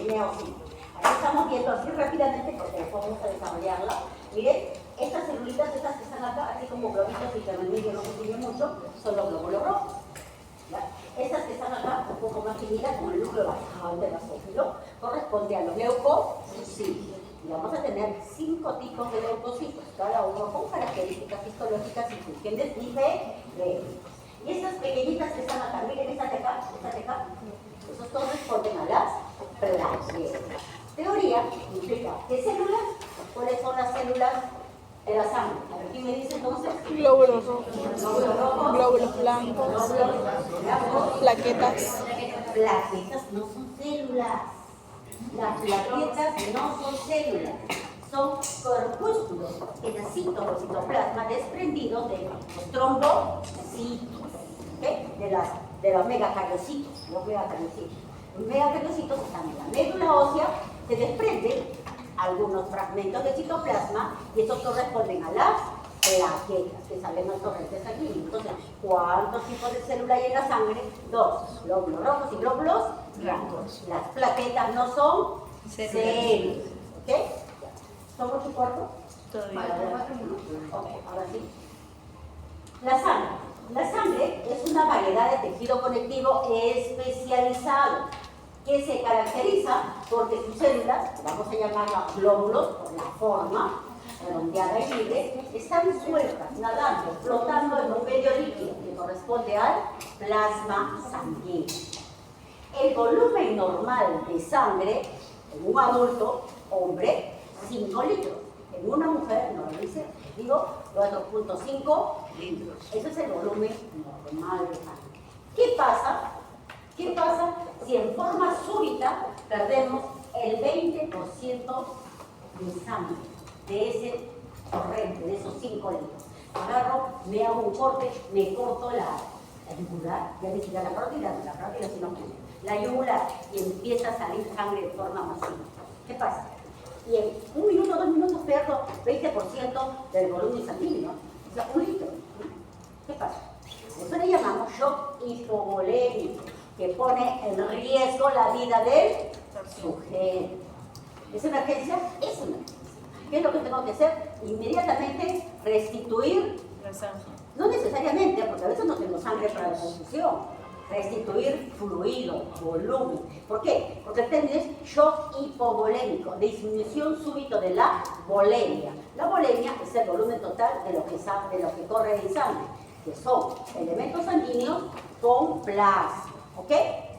miocito. Aquí estamos viendo así rápidamente porque vamos a desarrollarla. Miren, estas celulitas, estas que están acá, así como globitos y que en el medio no se mucho, son los glóbulos rojos. ¿Ya? Estas que están acá, un poco más finitas, como el núcleo bastante basófilo, corresponde a los leucocitos. Y vamos a tener 5 tipos de leucocitos, cada uno con características histológicas y funciones diferentes. Y estas pequeñitas que están acá, miren estas de acá, esos corresponden a las plaquetas. Teoría implica ¿qué células? ¿Cuáles son las células de la sangre? A ver, ¿quién me dice entonces? Glóbulos rojos, Glóbulos rojos, glóbulos blancos, plaquetas. Plaquetas no son células. Las plaquetas no son células. Son corpúsculos, pedacitos del citoplasma desprendidos de los trombocitos, ¿okay? de los megacariocitos. Los megacariocitos están en la médula ósea, se desprenden algunos fragmentos de citoplasma y estos corresponden a las plaquetas que salen al torrente sanguíneo. Entonces, ¿cuántos tipos de células hay en la sangre? 2, glóbulos rojos y glóbulos blancos. Las plaquetas no son células. ¿Ok? ¿Son 8 cuartos? Todavía. Ok, ahora sí. La sangre. La sangre es una variedad de tejido conectivo especializado que se caracteriza porque sus células, que vamos a llamarlas glóbulos por la forma redondeada y libre, están sueltas, nadando, flotando en un medio líquido que corresponde al plasma sanguíneo. El volumen normal de sangre en un adulto, hombre, 5 litros. En una mujer, no lo dice, digo, 4.5 litros. Ese es el volumen normal de sangre. ¿Qué pasa? ¿Qué pasa si en forma súbita perdemos el 20% de sangre de ese torrente, de esos 5 litros? Agarro, me hago un corte, me corto la yugular, ya ni siquiera la carótida sino la yugular, y empieza a salir sangre de forma masiva. ¿Qué pasa? Y en 1 minuto, 2 minutos pierdo 20% del volumen sanguíneo, o sea, 1 litro. ¿Qué pasa? Eso le llamamos shock hipovolémico, que pone en riesgo la vida del sujeto. ¿Es emergencia? Es emergencia. ¿Qué es lo que tengo que hacer? Inmediatamente restituir La sangre. No necesariamente, porque a veces no tengo sangre para la transfusión. Restituir fluido, volumen. ¿Por qué? Porque el término es shock hipovolémico, disminución súbita de la volemia. La volemia es el volumen total de lo que corre en sangre, que son elementos sanguíneos con plasma. ¿Ok?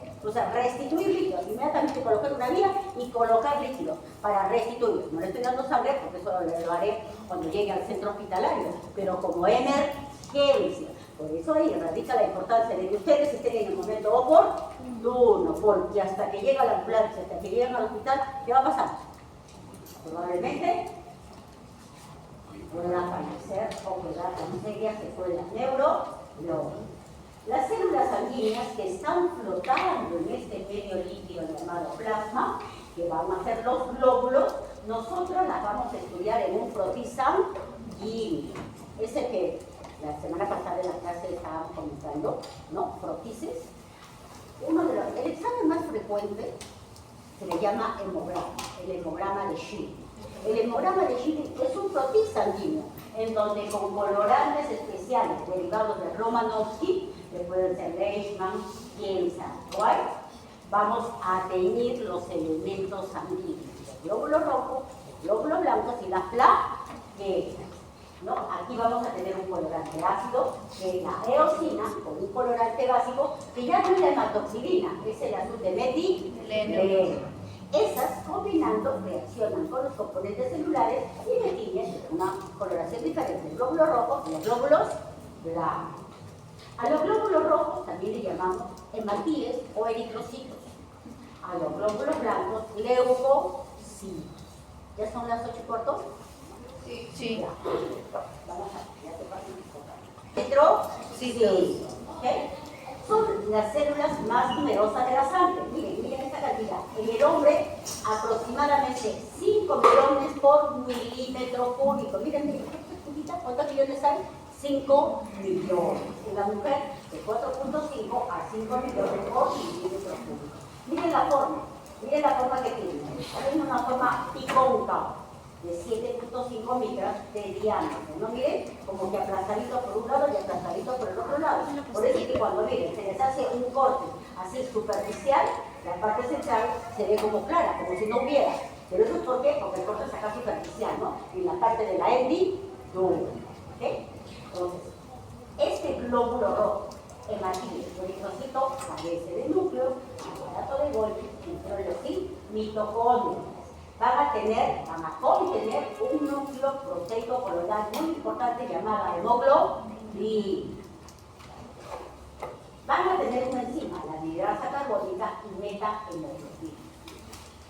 Entonces, restituir líquidos. Inmediatamente colocar una vía y colocar líquidos para restituir. No le estoy dando sangre porque eso lo haré cuando llegue al centro hospitalario, pero como emergencia. Por eso ahí radica la importancia de que ustedes estén en el momento oportuno, porque hasta que llega la ambulancia, hasta que llegan al hospital, ¿qué va a pasar? Probablemente puedan fallecer o quedar con serias secuelas neurológicas. Las células sanguíneas que están flotando en este medio líquido llamado plasma, que van a ser los glóbulos, nosotros las vamos a estudiar en un frotis sanguíneo. Ese que la semana pasada en la clase estábamos comentando, ¿no? Frotices. El examen más frecuente se le llama hemograma, el hemograma de Schilling. El hemograma de Schilling es un frotis sanguíneo, en donde con colorantes especiales derivados de Romanowski, que pueden ser Leishman, Piensa, White, vamos a teñir los elementos sanguíneos, los glóbulos rojos, los glóbulos blancos y las plaquetas. ¿No? Aquí vamos a tener un colorante ácido, que es la eosina, con un colorante básico, que ya no es la hematoxilina, es el azul de metileno. Esas, combinando, reaccionan con los componentes celulares y me tiñen una coloración diferente, el glóbulo rojo y los glóbulos blancos. A los glóbulos rojos también le llamamos hematíes o eritrocitos. A los glóbulos blancos, leucocitos. ¿Ya son las 8:15? Sí. Ya. Vamos a ya te paso Petrocitos. ¿Okay? Son las células más numerosas de la sangre. Miren esta cantidad. En el hombre, aproximadamente 5 millones por milímetro cúbico. Miren, ¿cuántos millones hay? 5 millones. En la mujer, de 4.5 a 5 millones por milímetro cúbico. Miren la forma. Miren la forma que tiene. Tiene una forma bicóncava de 7.5 micras de diámetro, ¿no? Miren, como que aplastadito por un lado y aplastadito por el otro lado. Por eso es que cuando miren, se les hace un corte así superficial, la parte central se ve como clara, como si no hubiera. Pero eso es ¿por qué? Porque el corte es acá superficial, ¿no? Y la parte de la hendidura, ¿ok? Entonces, este glóbulo rojo hematílico, el eritrocito, carece de núcleo, aparato de Golgi, intróleo y mitocondrias. Van a contener un núcleo proteico coloidal muy importante llamada hemoglobina. Van a tener una enzima, la anhidrasa carbónica y metahemoglobina.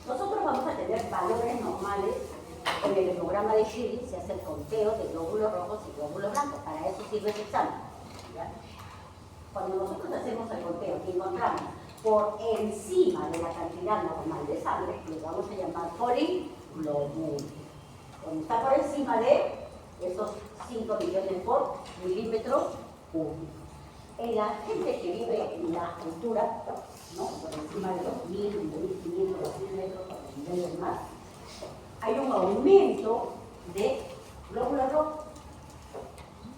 Nosotros vamos a tener valores normales. En el hemograma de Schilling se hace el conteo de glóbulos rojos y glóbulos blancos. Para eso sirve el examen, ¿ya? Cuando nosotros hacemos el conteo y encontramos por encima de la cantidad normal de sangre, le vamos a llamar poliglobúlico. Cuando está por encima de esos 5 millones por milímetro cúbico. En la gente que vive en la altura, ¿no? Por encima de los 1.000, 1.500, 2.000 metros o niveles más, hay un aumento de glóbulos rojos.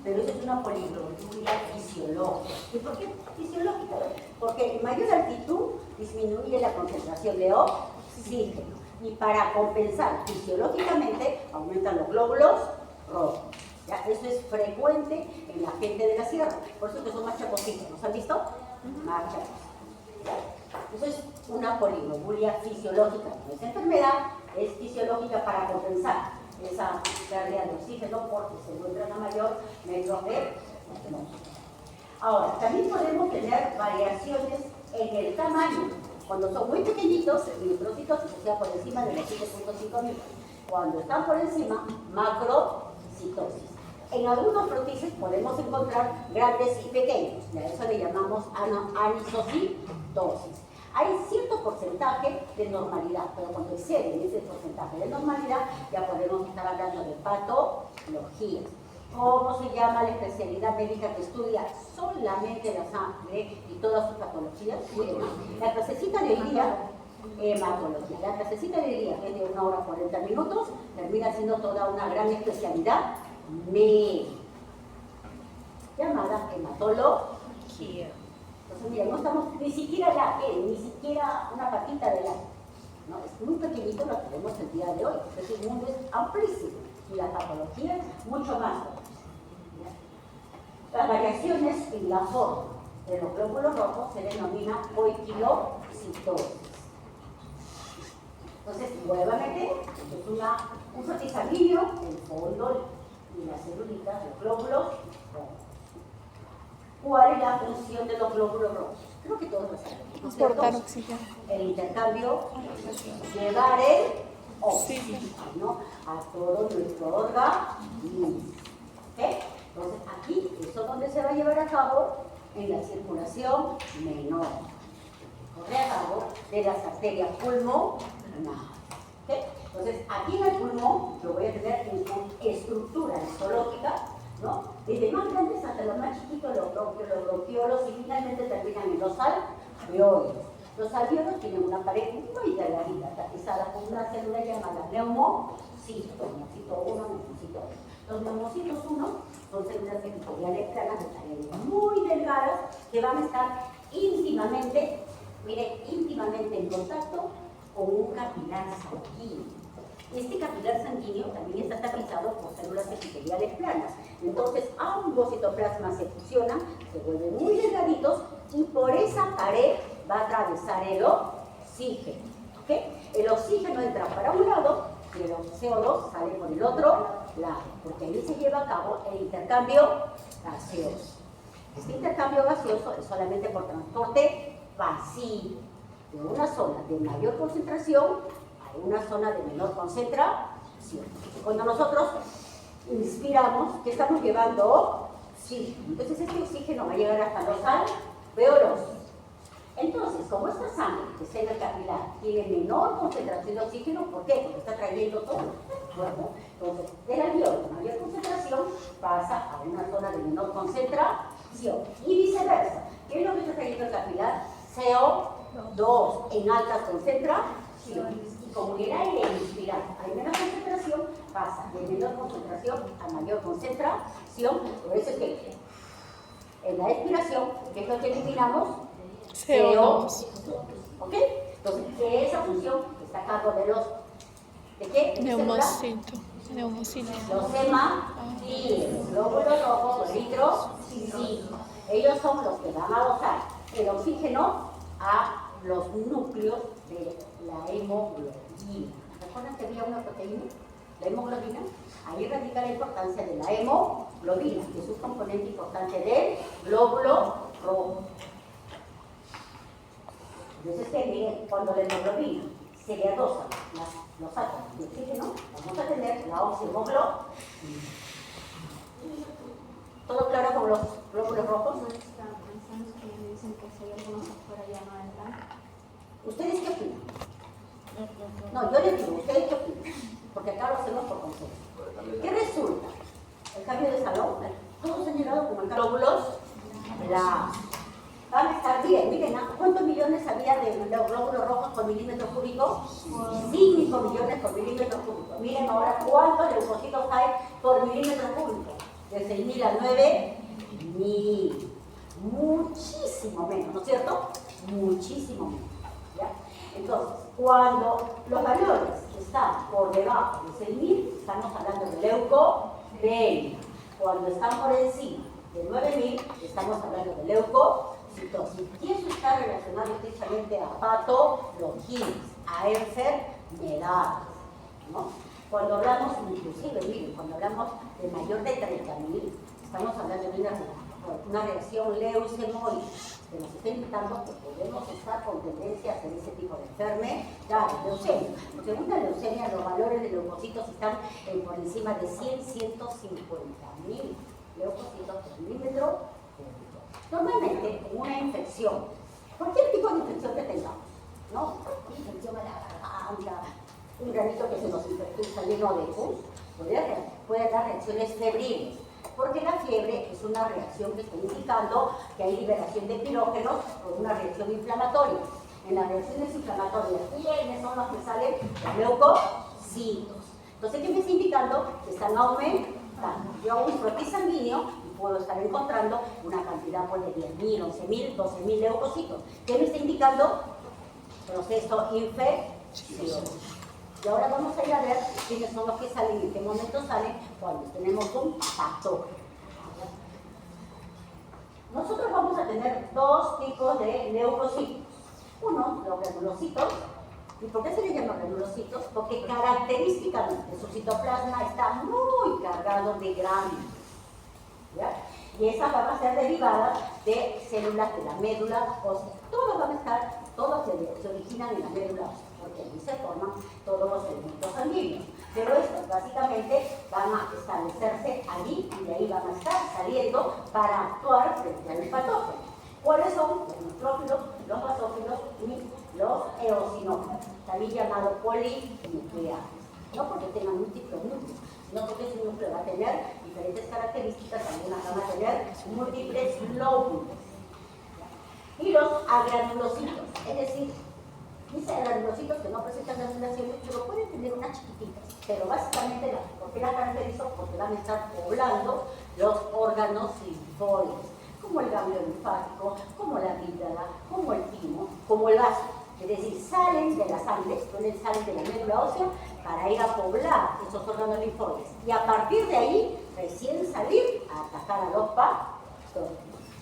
Pero eso es una poliglobulia fisiológica. ¿Y por qué fisiológica? Porque en mayor altitud disminuye la concentración de oxígeno. Y para compensar fisiológicamente aumentan los glóbulos rojos. ¿Ya? Eso es frecuente en la gente de la sierra. Por eso que son más chapocitos. ¿Los han visto? Más chapos. Eso es una poliglobulia fisiológica. No es enfermedad, es fisiológica para compensar esa pérdida de oxígeno porque se encuentran a mayor metros de atmósfera. Ahora, también podemos tener variaciones en el tamaño. Cuando son muy pequeñitos, eritrocitos, o sea, por encima de los 7.5 micros. Cuando están por encima, macrocitosis. En algunos protices podemos encontrar grandes y pequeños. Y a eso le llamamos anisocitosis. Hay cierto porcentaje de normalidad, pero cuando exceden ese porcentaje de normalidad, ya podemos estar hablando de patologías. ¿Cómo se llama la especialidad médica que estudia solamente la sangre y todas sus patologías? Miren, la clasecita del día, hematología. La clasecita del día, que es de 1 hora 40 minutos, termina siendo toda una gran especialidad médica, llamada hematología. Entonces, mira, no estamos ni siquiera ni siquiera una patita de la, ¿no? Es muy pequeñito lo que vemos el día de hoy. Entonces, el mundo es amplísimo y la patología es mucho más. Las variaciones en la forma de los glóbulos rojos se denomina poiquilocitosis. Entonces, nuevamente, es un fertilizanguíneo, el fondo y las celulitas, los glóbulos rojos. ¿Cuál es la función de los glóbulos rojos? Creo que todos lo saben. Aportar oxígeno. El intercambio, llevar el oxígeno a todo nuestro organismo. ¿Okay? Entonces, aquí, ¿eso es donde se va a llevar a cabo? En la circulación menor. Corre a cabo de las arterias pulmonares. ¿Okay? Entonces, aquí en el pulmón, yo voy a tener una estructura histológica, ¿no? Desde más grandes hasta los más chiquitos, los bronquiolos, y finalmente terminan en los alveolos. Los alveolos tienen una pared muy delgadita, tapizada con una célula llamada neumocito, neumocito 1, neumocito 2. Los neumocitos 1 son células epiteliales planas de paredes muy delgadas que van a estar íntimamente, miren, íntimamente en contacto con un capilar sanguíneo. Este capilar sanguíneo también está tapizado por células epiteliales planas. Entonces, ambos citoplasmas se fusionan, se vuelven muy delgaditos y por esa pared va a atravesar el oxígeno. ¿Okay? El oxígeno entra para un lado y el CO2 sale por el otro lado, porque ahí se lleva a cabo el intercambio gaseoso. Este intercambio gaseoso es solamente por transporte pasivo, de una zona de mayor concentración una zona de menor concentración. Cuando nosotros inspiramos, ¿qué estamos llevando? Oxígeno. Entonces este oxígeno va a llegar hasta los alveolos. Entonces, como esta sangre que está en el capilar tiene menor concentración de oxígeno, ¿por qué? Porque está trayendo todo el cuerpo. Entonces, del alveolo de mayor concentración pasa a una zona de menor concentración. Y viceversa. ¿Qué es lo que está trayendo el capilar? CO2. 2 en alta concentración. Y como en el aire inspirado hay menos concentración, pasa de menor concentración a mayor concentración. Por eso es que en la expiración, que es lo que eliminamos, CO2. ¿Ok? Entonces, esa función está a cargo de los... ¿De qué? Neumocito. Neumocitos. Los hematocritos, glóbulos rojos, eritrocitos. Ellos son los que van a dosar el oxígeno a los núcleos de la hemoglobina. ¿Recuerdan que había una proteína? La hemoglobina. Ahí radica la importancia de la hemoglobina, que es un componente importante del glóbulo rojo. Entonces, cuando la hemoglobina se le adosa los átomos de oxígeno, vamos a tener la oximoglobina. ¿Todo claro con los glóbulos rojos? ¿Ustedes qué opinan? No, yo les digo, ¿ustedes qué opinan? Porque acá lo hacemos por consenso. ¿Qué resulta? El cambio de salón, todos han llegado como glóbulos blancos. Van a estar bien, miren, ¿cuántos millones había de glóbulos rojos por milímetro cúbico? 5 millones por milímetro cúbico. Miren ahora cuántos leucocitos hay por milímetro cúbico. De 6.000 a 9.000. Muchísimo menos, ¿no es cierto? Muchísimo menos. ¿Ya? Entonces, cuando los valores están por debajo de 6.000, estamos hablando de leucopenia. Cuando están por encima de 9.000, estamos hablando de leucocitosis. Y eso está relacionado estrechamente a patologías, a enfermedades, ¿no? Cuando hablamos, inclusive, miren, cuando hablamos de mayor de 30.000, estamos hablando de una reacción leucemoide, que nos está indicando que podemos estar con tendencia a hacer ese tipo de enfermedades, leucemia. Porque una leucemia, los valores de leucocitos están por encima de 100, 150.000 leucocitos por milímetro cúbico. Normalmente, en una infección, cualquier tipo de infección que tengamos, ¿no? Infección a la garganta, un granito que se nos infectó y está lleno de pus, puede dar reacciones febriles, porque la fiebre es una reacción que está indicando que hay liberación de pirógenos por una reacción inflamatoria. En las reacciones inflamatorias, ¿quiénes son los que salen? Los leucocitos. Entonces, ¿qué me está indicando? Que están aumentando. Yo hago un frote sanguíneo y puedo estar encontrando una cantidad pues, de 10.000, 11.000, 12.000 leucocitos. ¿Qué me está indicando? Proceso infeccioso. Y ahora vamos a ir a ver quiénes son los que salen y en qué momento salen cuando tenemos un patógeno. Nosotros vamos a tener dos tipos de leucocitos. Uno, los granulocitos. ¿Y por qué se les llama granulocitos? Porque característicamente su citoplasma está muy cargado de gránulos. ¿Ya? Y esas van a ser derivadas de células de la médula ósea. Todos van a estar, todos se originan en la médula ósea, porque allí se forman todos los elementos sanguíneos. Pero estos básicamente van a establecerse allí y de ahí van a estar saliendo para actuar frente al patógeno. ¿Cuáles son? Los neutrófilos, los basófilos y los eosinófilos, también llamados polinucleares. No porque tengan múltiples núcleos, sino porque ese núcleo va a tener diferentes características, también van a tener múltiples lóbulos. Y los agranulocitos, es decir, dice granulocitos que no presentan granulaciones, pero pueden tener unas chiquititas. Pero básicamente, ¿por qué las caracterizo? Porque van a estar poblando los órganos linfoides, como el ganglio linfático, como la amígdala, como el timo, como el vaso. Es decir, salen de la sangre, salen de la médula ósea para ir a poblar esos órganos linfoides. Y a partir de ahí, recién salir a atacar a los patógenos.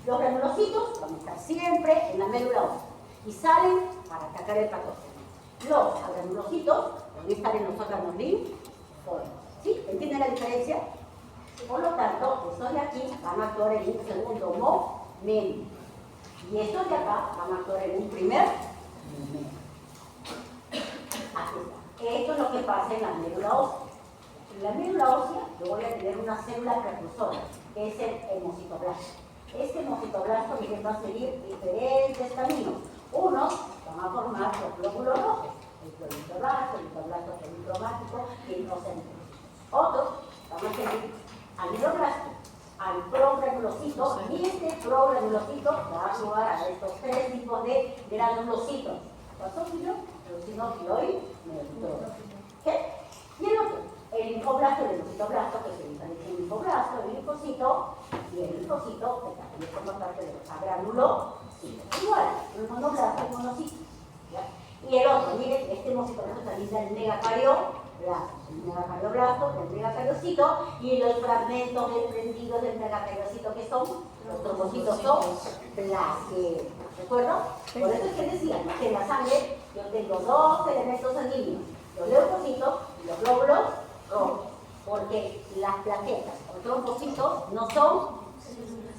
Los granulocitos van a estar siempre en la médula ósea y salen para atacar el patógeno. Los agranulocitos van a estar en los órganos linfoides. ¿Sí? ¿Entienden la diferencia? Por lo tanto, estos de aquí van a actuar en un segundo momento. Y estos de acá van a actuar en un primer momento. Aquí está. Esto es lo que pasa en la médula ósea. En la médula ósea yo voy a tener una célula precursora, que es el hemocitoblasto. Este hemocitoblasto va a seguir diferentes caminos. Unos van a formar los glóbulos rojos, el clorofiblasto, el citoblasto policromático y el procentro. Otros van a seguir al hidroblasto, al progranulocito, y este progranulocito va a actuar a estos tres tipos de granulos leucocitos, basófilo, eosinofiloide, neutrófilo. ¿Qué? Y el otro, el linfoblasto, el linfocitoblasto, que se diferencia el linfoblasto, el linfocito, y el linfocito, que también forma parte de los agranulocitos. Igual, el monoblasto, el monocito. ¿Ya? Y el otro, miren, este monocitoblasto también da el megacardioblasto, el megacariocito, y los fragmentos desprendidos del megacariocito, que son los trombocitos, son plaquetas. ¿De acuerdo? Por eso es que decían, ¿no?, que en la sangre yo tengo dos elementos sanguíneos, los leucocitos y los glóbulos rojos, porque las plaquetas o trombocitos no son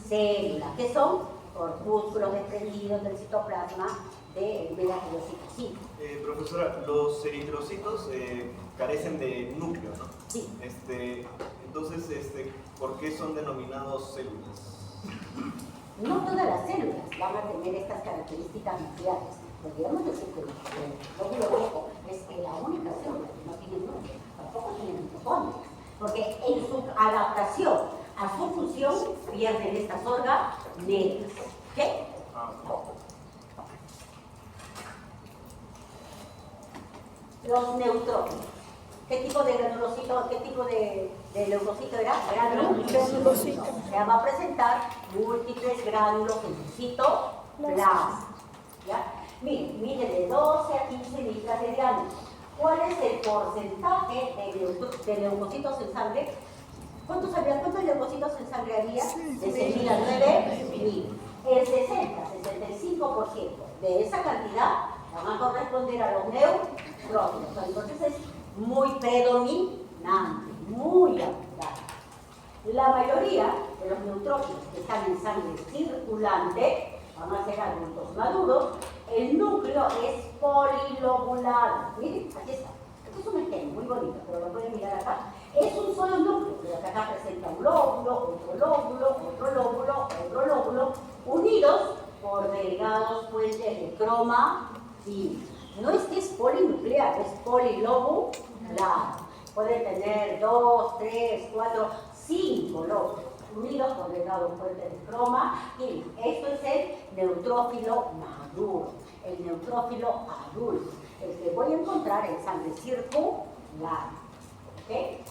células, que son corpúsculos desprendidos del citoplasma del megacariocito. Sí. Profesora, los eritrocitos carecen de núcleo, ¿no? Sí. Entonces, ¿por qué son denominados células? No todas las células van a tener estas características nucleares. Podríamos decir que el glóbulo rojo es la única célula que no tiene núcleo, tampoco tiene mitocondrias, porque en su adaptación a su función pierden estas organelas. ¿Qué? Los neutrófilos. ¿Qué tipo de granulocito, qué tipo de leucocito era? Granulocito. Se va a presentar múltiples gránulos en su citoplasma. ¿Ya? Miren, de 12 a 15 libras de gránulos. ¿Cuál es el porcentaje de leucocitos en sangre? ¿Cuántos leucocitos en sangre había? De 6.000 a 9.000. El 60-65% de esa cantidad van a corresponder a los neutrófilos. Entonces es muy predominante, muy abundante. La mayoría de los neutrófilos que están en sangre circulante van a ser adultos maduros. El núcleo es polilobulado. Miren, aquí está. Este es un esquema muy bonito, pero lo pueden mirar acá. Es un solo núcleo, pero acá presenta un lóbulo, otro lóbulo, otro lóbulo, otro lóbulo, unidos por delgados puentes de cromatina. No es que es polinuclear, es polilobulado. Puede tener 2, 3, 4, 5 lóbulos unidos por delgados puentes de cromatina. Esto es el neutrófilo maduro, el neutrófilo adulto, el que voy a encontrar en sangre circular. ¿Okay?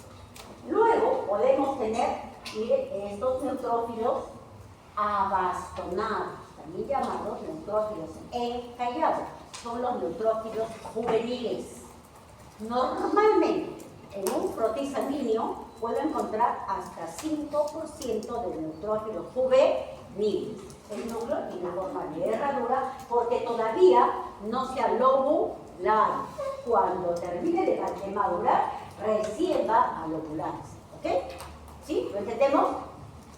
Luego podemos tener, miren, estos neutrófilos abastonados, también llamados neutrófilos encallados, son los neutrófilos juveniles. Normalmente, en un frotis sanguíneo puedo encontrar hasta 5% de neutrófilos juveniles. El núcleo tiene forma de herradura porque todavía no se ha lobulado. Cuando termine de madurar, recién va a lobularse. ¿Ok? ¿Sí? ¿Lo entendemos?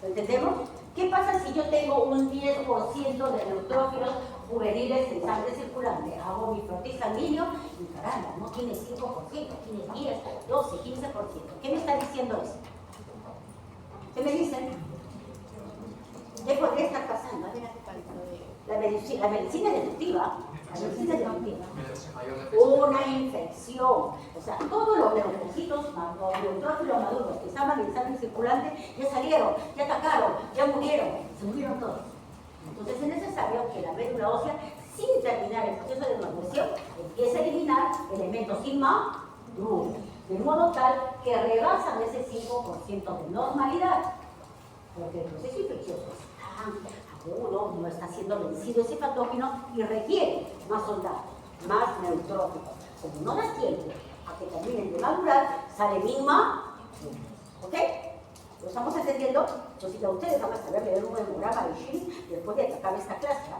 ¿Lo entendemos? ¿Qué pasa si yo tengo un 10% de neutrófilos juveniles en sangre circulante? Hago mi frotis sanguíneo y caramba, no tiene 5%, tiene 10, 12, 15%. ¿Qué me está diciendo eso? ¿Qué me dicen? ¿Qué podría estar pasando? La medicina deductiva, una infección. O sea, todos los leucocitos, los neutrófilos maduros que estaban en sangre circulante, ya salieron, ya atacaron, ya murieron, se murieron todos. Entonces es necesario que la médula ósea, sin terminar el proceso de nutrición, empiece a eliminar elementos inmaduros, de modo tal que rebasan ese 5% de normalidad. Porque el proceso infeccioso es tan agudo, no está siendo vencido ese patógeno y requiere más soldados, más neutrófilos. Como no da tiempo a que terminen de madurar, salen inmaduros. ¿Ok? ¿Lo estamos entendiendo? Entonces, a ustedes van a saber leer un hemograma de Shin después de acabar esta clase.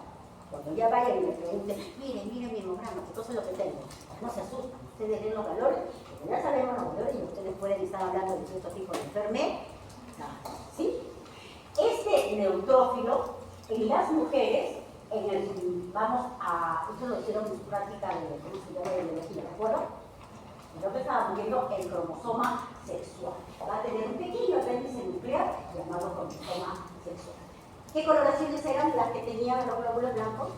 Cuando ya vayan y me pregunten, miren mi hemograma, que cosa es lo que tengo. No se asusten, ustedes ven los valores, porque ya sabemos los valores y ustedes pueden estar hablando de cierto tipo de enfermedad. ¿Sí? Este neutrófilo en las mujeres, vamos a, esto lo hicieron en su práctica de biología, ¿de acuerdo? Lo que estábamos viendo, el cromosoma sexual. Va a tener un pequeño apéndice nuclear llamado cromosoma sexual. ¿Qué coloraciones eran las que tenían los glóbulos blancos?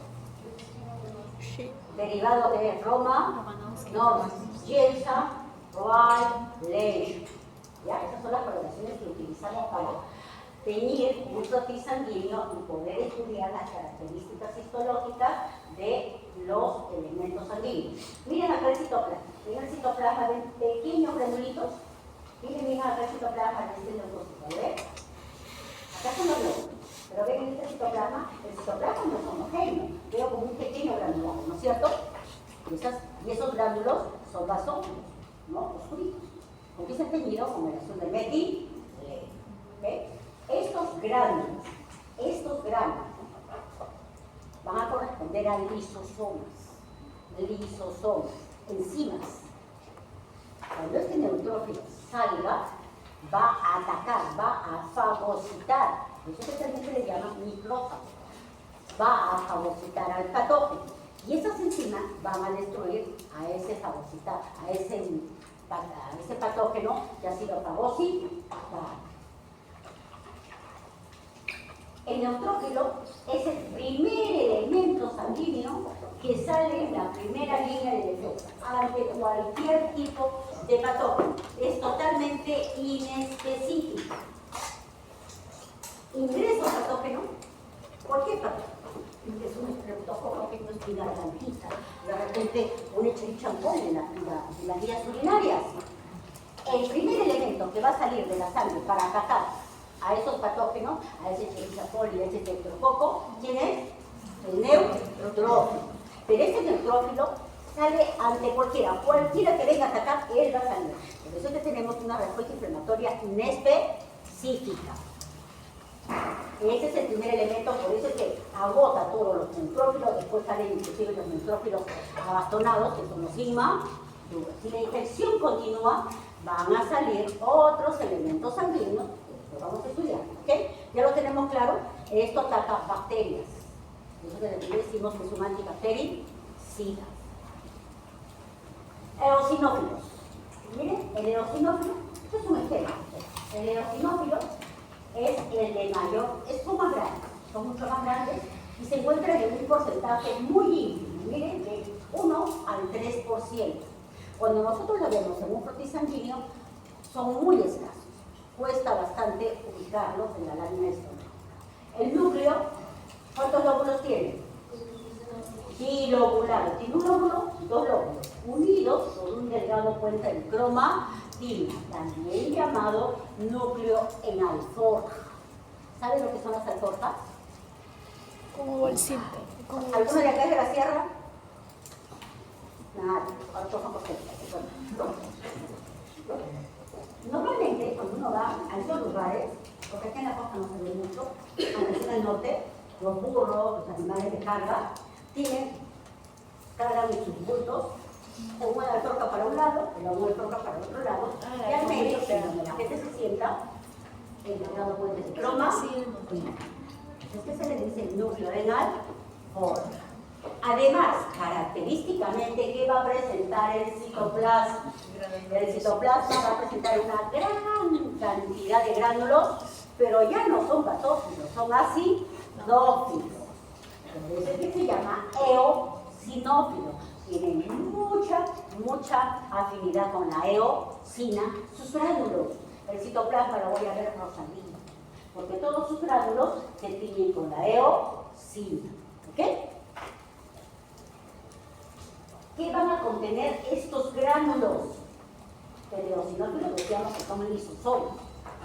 Sí. Derivado de Roma, no, Jensa, Roy, Lesch. ¿Ya? Esas son las coloraciones que utilizamos para teñir un frotis sanguíneo y poder estudiar las características histológicas de los elementos sanguíneos. Miren acá el citoplasma. Miren el citoplasma de pequeños granulitos. Miren acá el citoplasma de este leucocito. ¿Ven? Acá son los glóbulos. Pero ven este citoplasma. El citoplasma no es homogéneo. Veo como un pequeño granulado, ¿no es cierto? Y esos gránulos son basófilos, ¿no? Oscuritos. ¿Con qué se han teñido? Con el azul de metil. ¿Okay? Estos gránulos van a corresponder a lisosomas, enzimas. Cuando este neutrófilo salga, va a atacar, va a fagocitar, eso que también se le llama micrófago, va a fagocitar al patógeno. Y esas enzimas van a destruir a ese fagocitar, a ese patógeno que ha sido fagocitado. El neutrófilo es el primer elemento sanguíneo que sale en la primera línea de defensa ante cualquier tipo de patógeno. Es totalmente inespecífico. Ingresa un patógeno, cualquier patógeno. Es un estreptococo que no es una gargantita, de repente un echerichampón en las vías urinarias. El primer elemento que va a salir de la sangre para atacar a esos patógenos, a ese echerichampón y a ese estreptococo, ¿quién es? El neutrófilo. Pero ese neutrófilo sale ante cualquiera que venga a atacar, él va a salir. Por eso que tenemos una respuesta inflamatoria inespecífica. Ese es el primer elemento, por eso es que agota todos los neutrófilos, después salen inclusive los neutrófilos abastonados, que son los sigma. Si la infección continúa, van a salir otros elementos sanguíneos, que vamos a estudiar, ¿ok? Ya lo tenemos claro, esto ataca bacterias. Eso que decimos que es un antibactericida. Eosinófilos. Miren, el eosinófilo, esto es un ejemplo. El eosinófilo es el de mayor, son más grandes, son mucho más grandes y se encuentran en un porcentaje muy ínfimo, miren, de 1 al 3%. Cuando nosotros lo vemos en un frotis sanguíneo, son muy escasos. Cuesta bastante ubicarlos en la lámina estómago. El núcleo, ¿cuántos lóbulos tiene? Bilobulado. Tiene un lóbulo, dos lóbulos, unidos por un delgado puente de cromatina, también llamado núcleo en alforja. ¿Saben lo que son las alforjas? Como bolsita. ¿Alguno de acá es de la sierra? Nada, ahora todos son costeños. Normalmente, cuando uno va a esos lugares, porque aquí en la costa no se ve mucho, aunque en el norte, los burros, los animales de carga, cargan sus bultos, una alforja para un lado, la otra alforja para el otro lado, y al medio, donde la gente se sienta, el delgado puente de croma. Es que se le dice el núcleo renal. Además, característicamente, ¿qué va a presentar el citoplasma? El citoplasma va a presentar una gran cantidad de gránulos, pero ya no son basófilos, son acidófilos. Por eso es que se llama eosinófilo. Tienen mucha afinidad con la eosina, sus gránulos. El citoplasma lo voy a ver rosadito, porque todos sus gránulos se tiñen con la eosina. ¿Ok? ¿Qué van a contener estos gránulos? El eosinófilo decíamos que son lisosomas.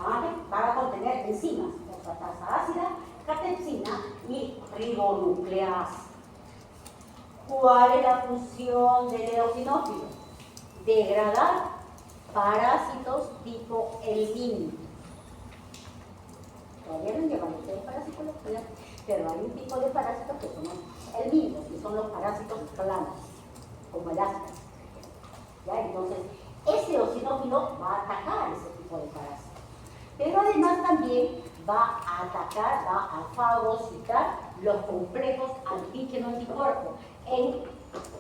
¿Vale? Van a contener enzimas, fosfatasa ácida, catepsina y ribonucleasa. ¿Cuál es la función del eosinófilo? Degradar parásitos tipo helmintos. Todavía no llevan ustedes para psicología, pero hay un tipo de parásitos que son los helmintos, que son los parásitos planos, como el ascas. ¿Ya? Entonces, ese eosinófilo va a atacar ese tipo de parásitos. Pero además también va a atacar, va a fagocitar los complejos antígeno-anticuerpo en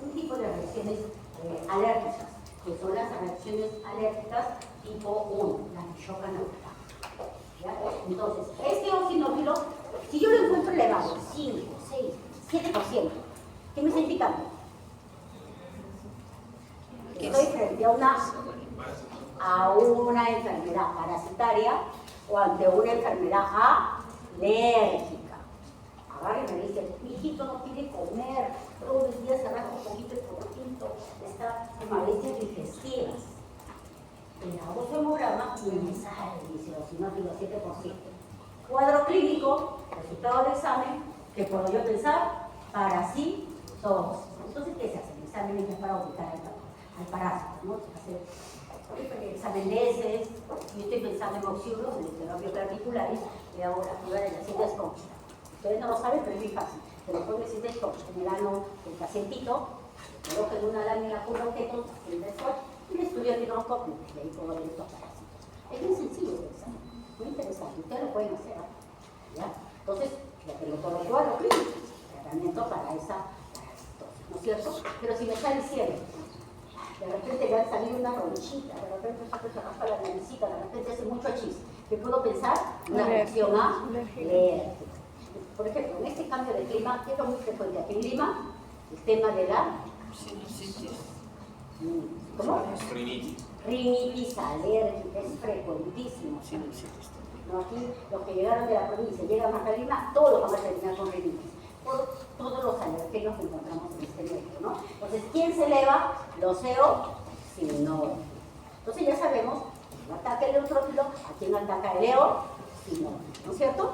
un tipo de reacciones alérgicas, que son las reacciones alérgicas tipo 1, las que chocan a. Entonces, este eosinófilo, si yo lo encuentro elevado, 5, 6, 7%, ¿qué me está indicando? Estoy frente a una enfermedad parasitaria o ante una enfermedad alérgica. Agarra y me dice, mi hijito no quiere comer, Todos los días se arranca un poquito y poquito, está como a veces digestivas. Le hago su hemograma y me sale, dice, o si no, digo 7%. Cuadro clínico, resultado del examen, que puedo yo pensar, parasitosis. Entonces, ¿qué se hace? El examen es para ubicar al parásito, ¿no? Hacer el examen de heces, yo estoy pensando en oxiuros, en el terapio clavicularis, y hago la prueba de la cinta escópica. Ustedes no lo saben, pero es muy fácil. Se le pone cinta escópica en el ano del pacientito, colocan una lámina con objetos, el después, y le estudio el microscopio, y ahí puedo ver estos parásitos. Es bien sencillo el examen, muy interesante, ustedes lo pueden hacer, ¿ya? Entonces, ya tengo todo el cuadro clínico, tratamiento para esa parasitosis, ¿no es cierto? Pero si me está diciendo, de repente le va a salir una ronchita, de repente se raspa la naricita, de repente hace mucho chis, ¿qué puedo pensar? Una reacción alérgica. Por ejemplo, en este cambio de clima, ¿qué es lo muy frecuente aquí en Lima? El tema de la sinusitis. ¿cómo? Rinitis. Rinitis alérgica, es frecuentísimo. Sinusitis también. No, aquí los que llegaron de la provincia, llegan más a Lima, todos van a terminar con rinitis. Por todos los alergenos que encontramos en este medio, ¿no? Entonces, ¿quién se eleva? Los eosinófilos. Entonces ya sabemos, ¿quién ataca el eutrófilo? ¿A quién ataca el eosinófilo? ¿No es cierto?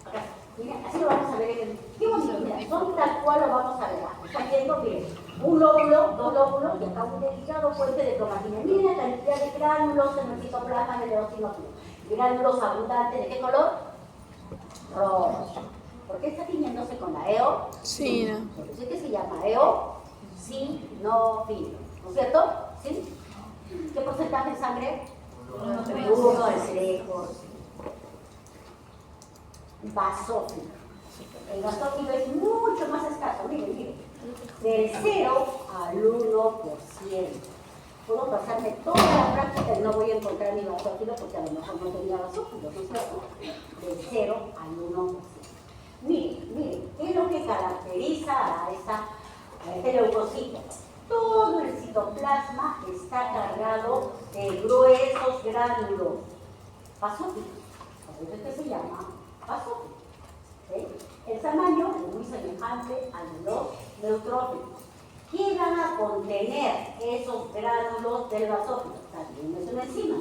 Acá, miren, así lo vamos a ver en el... Qué bonito, mira, son tal cual lo vamos a ver. Están viendo, miren, un lóbulo, dos lóbulos y acá un delicado puente de cromatina. Miren la cantidad de gránulos en el citoplasma del eosinófilo. Gránulos abundantes, ¿de qué color? Rojo. ¿Por qué está tiñéndose con la EO? Sí, no. Por eso es que se llama eosinófilo. ¿No es cierto? ¿Sí? ¿Qué porcentaje de sangre? 1 al 3%. Basófilo. El basófilo es mucho más escaso. Miren, miren. Del 0 al 1%. Puedo pasarme toda la práctica y no voy a encontrar mi basófilo porque a lo mejor no tenía basófilo, ¿no es cierto? Del 0 al 1%. Miren, ¿qué es lo que caracteriza a este leucocito? Todo el citoplasma está cargado de gruesos gránulos basófilos. Por eso es que se llama basófilo. ¿Sí? El tamaño es muy semejante al de los neutrófilos. ¿Qué van a contener esos gránulos del basófilo? También es una enzima,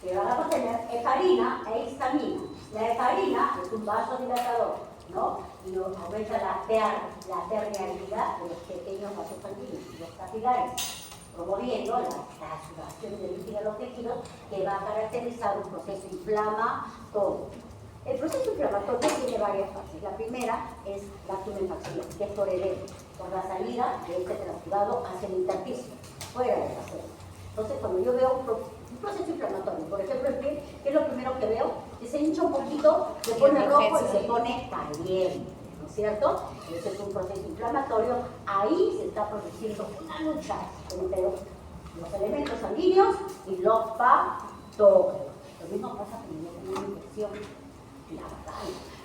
que van a contener heparina e histamina. La heparina es un vasodilatador, ¿no? Y nos aumenta la permeabilidad de los pequeños vasos sanguíneos, los capilares, promoviendo la sudoración de líquido a los tejidos, que va a caracterizar un proceso inflamatorio. El proceso inflamatorio tiene varias fases. La primera es la tumefacción, que es por edema, por la salida de este transudado hacia el intersticio, fuera de la célula. Entonces, cuando yo veo un proceso inflamatorio, por ejemplo, el pie, ¿qué es lo primero que veo? Que se hincha un poquito, se pone rojo y se pone caliente, ¿no es cierto? Ese es un proceso inflamatorio. Ahí se está produciendo una lucha entre los elementos sanguíneos y los patógenos. Lo mismo pasa cuando yo tengo una infección.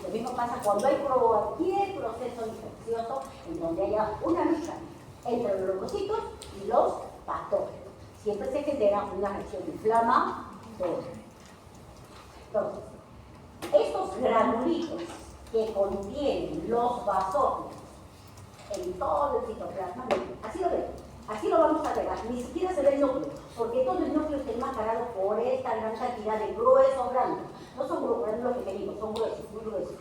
Lo mismo pasa cuando hay cualquier proceso infeccioso en donde haya una lucha entre los leucocitos y los patógenos. Siempre se genera una reacción inflamatoria. Entonces, estos granulitos que contienen los basófilos en todo el citoplasma, así lo ven, así lo vamos a ver, ni siquiera se ve el núcleo, porque todo el núcleo está enmascarado por esta gran cantidad de gruesos gránulos. No son gránulos pequeñitos, son gruesos, muy gruesos.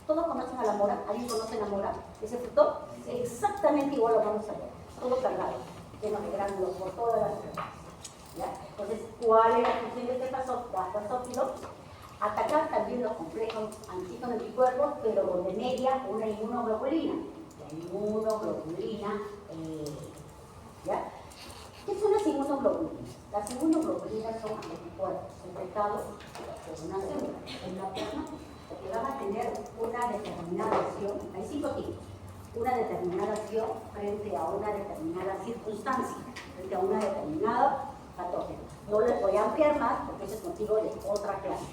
¿Todos conocen a la mora? ¿Alguien conoce la mora? ¿Ese fruto? Exactamente igual lo vamos a ver, todo cargado, lleno de gránulos por todas las células. Entonces, ¿cuál es la función de este basófilo? Atacar también los complejos antígenos anticuerpos, pero donde media una inmunoglobulina. La inmunoglobulina ¿ya? ¿Qué son las inmunoglobulinas? Las inmunoglobulinas son anticuerpos infectados por una célula, una persona, que van a tener una determinada acción. Hay 5 tipos. Una determinada acción frente a una determinada circunstancia, frente a una determinada patógeno. No les voy a ampliar más porque ese es motivo de otra clase.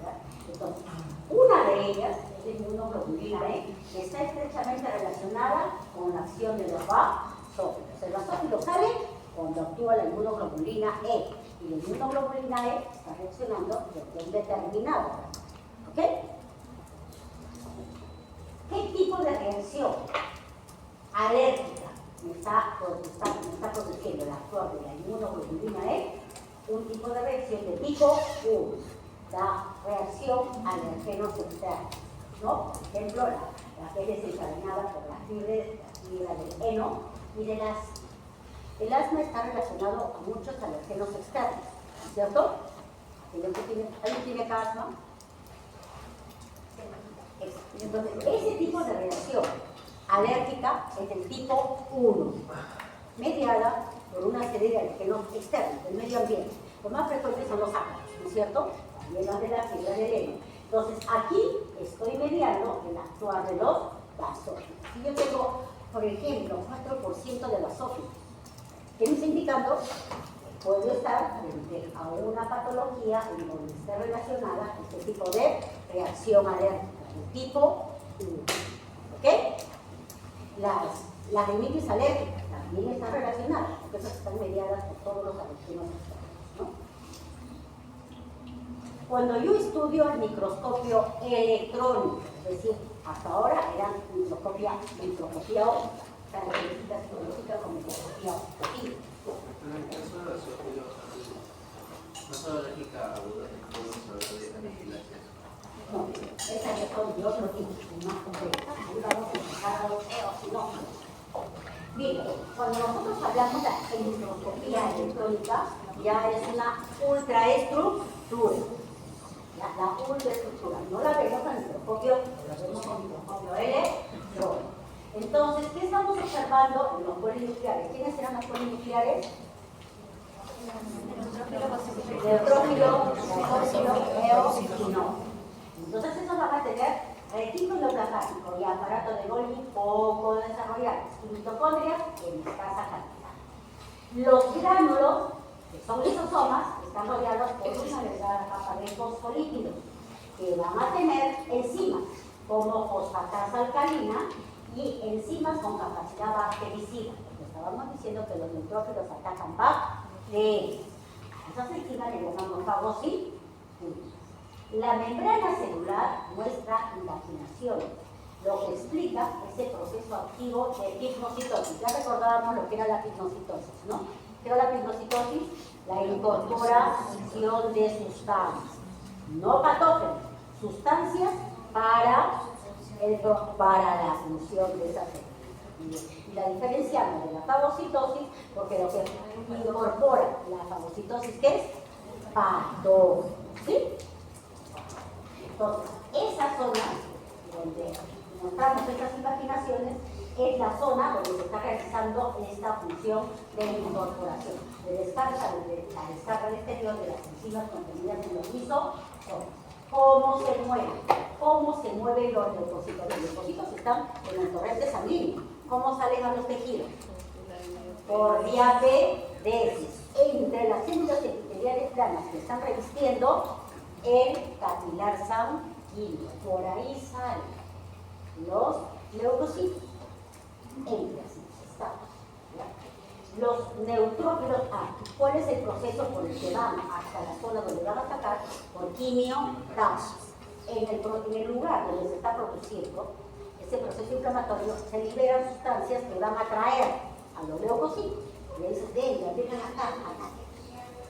¿Ya? Entonces, una de ellas es la inmunoglobulina E, que está estrechamente relacionada con la acción de los basófilos. El basófilo sale cuando actúa la inmunoglobulina E. y la inmunoglobulina E está reaccionando de un determinado. ¿Ok? ¿Qué tipo de reacción alérgica me está produciendo la flor de la inmunoglobulina E? Un tipo de reacción de tipo 1, la reacción a alergenos externos, ¿no? Por ejemplo, la que es desencadenada por la fibra del heno y del asma. El asma está relacionado a muchos alergenos externos, ¿cierto? ¿Alguien tiene acá asma? Entonces, ese tipo de reacción alérgica es del tipo 1, mediada por una serie de alergenos externos, del medio ambiente. Los más frecuentes son los ácaros, ¿no es cierto? También los de la fibra del heno. Entonces, aquí estoy mediando el actuar de los basófilos. Si yo tengo, por ejemplo, 4% de basófilos, ¿qué me está indicando? Puedo estar frente a una patología en donde esté relacionada a este tipo de reacción alérgica, de tipo 1. ¿Ok? Las rinitis alérgicas también están relacionadas, porque esas están mediadas por todos los alergenos externos, ¿no? Cuando yo estudio el microscopio electrónico, es decir, hasta ahora era microscopía óptica, características biológicas con microscopía óptica. En el caso de la zoofilosis, ¿no es alérgica a dudas de cómo de aniquilación? No, esa ya son de otro tipo, más compleja. Ahí vamos a empezar a los eosinófilos. Bien, cuando nosotros hablamos de microscopía electrónica, ya es una ultraestructura. La ultraestructura. No la vemos en microscopio, la vemos con microscopio electrónico. Entonces, ¿qué estamos observando en los polinucleares? ¿Quiénes eran los polinucleares? Neutrófilo, eosinófilo. Entonces, esos van a tener retículo plasmático y aparato de Golgi poco desarrollados y mitocondrias en escasa cantidad. Los gránulos, que son lisosomas, están rodeados por una delgada capa de fosfolípidos que van a tener enzimas como fosfatasa alcalina y enzimas con capacidad bactericida. Estábamos diciendo que los neutrófilos atacan bacterias. Esas enzimas le llamamos fagocitos. La membrana celular muestra indaginación, lo que explica ese proceso activo de pigmocitosis. Ya recordábamos lo que era la pigmocitosis, ¿no? ¿Qué era la pigmocitosis? La incorporación de sustancias, no patógenos, sustancias para la función de esa célula. Y la diferenciamos de la fagocitosis porque lo que incorpora la fagocitosis, ¿qué es? Patógenos, ¿sí? Entonces, esa zona donde mostramos estas imaginaciones es la zona donde se está realizando esta función de incorporación, de descarga, la descarga al exterior de las enzimas contenidas en los lisosomas. ¿Cómo se mueve? ¿Cómo se mueven los leucocitos? Los leucocitos están en el torrente sanguíneo. ¿Cómo salen a los tejidos? Por diapedesis. Entre las células epiteliales planas que están revistiendo el capilar sanguíneo. Por ahí salen los leucocitos. Entre así están. Los neutrófilos, ¿cuál es el proceso por el que van hasta la zona donde van a atacar? Por quimiotaxis. En el lugar donde se está produciendo ese proceso inflamatorio, se liberan sustancias que van a atraer a los leucocitos. Y ahí se vengan acá.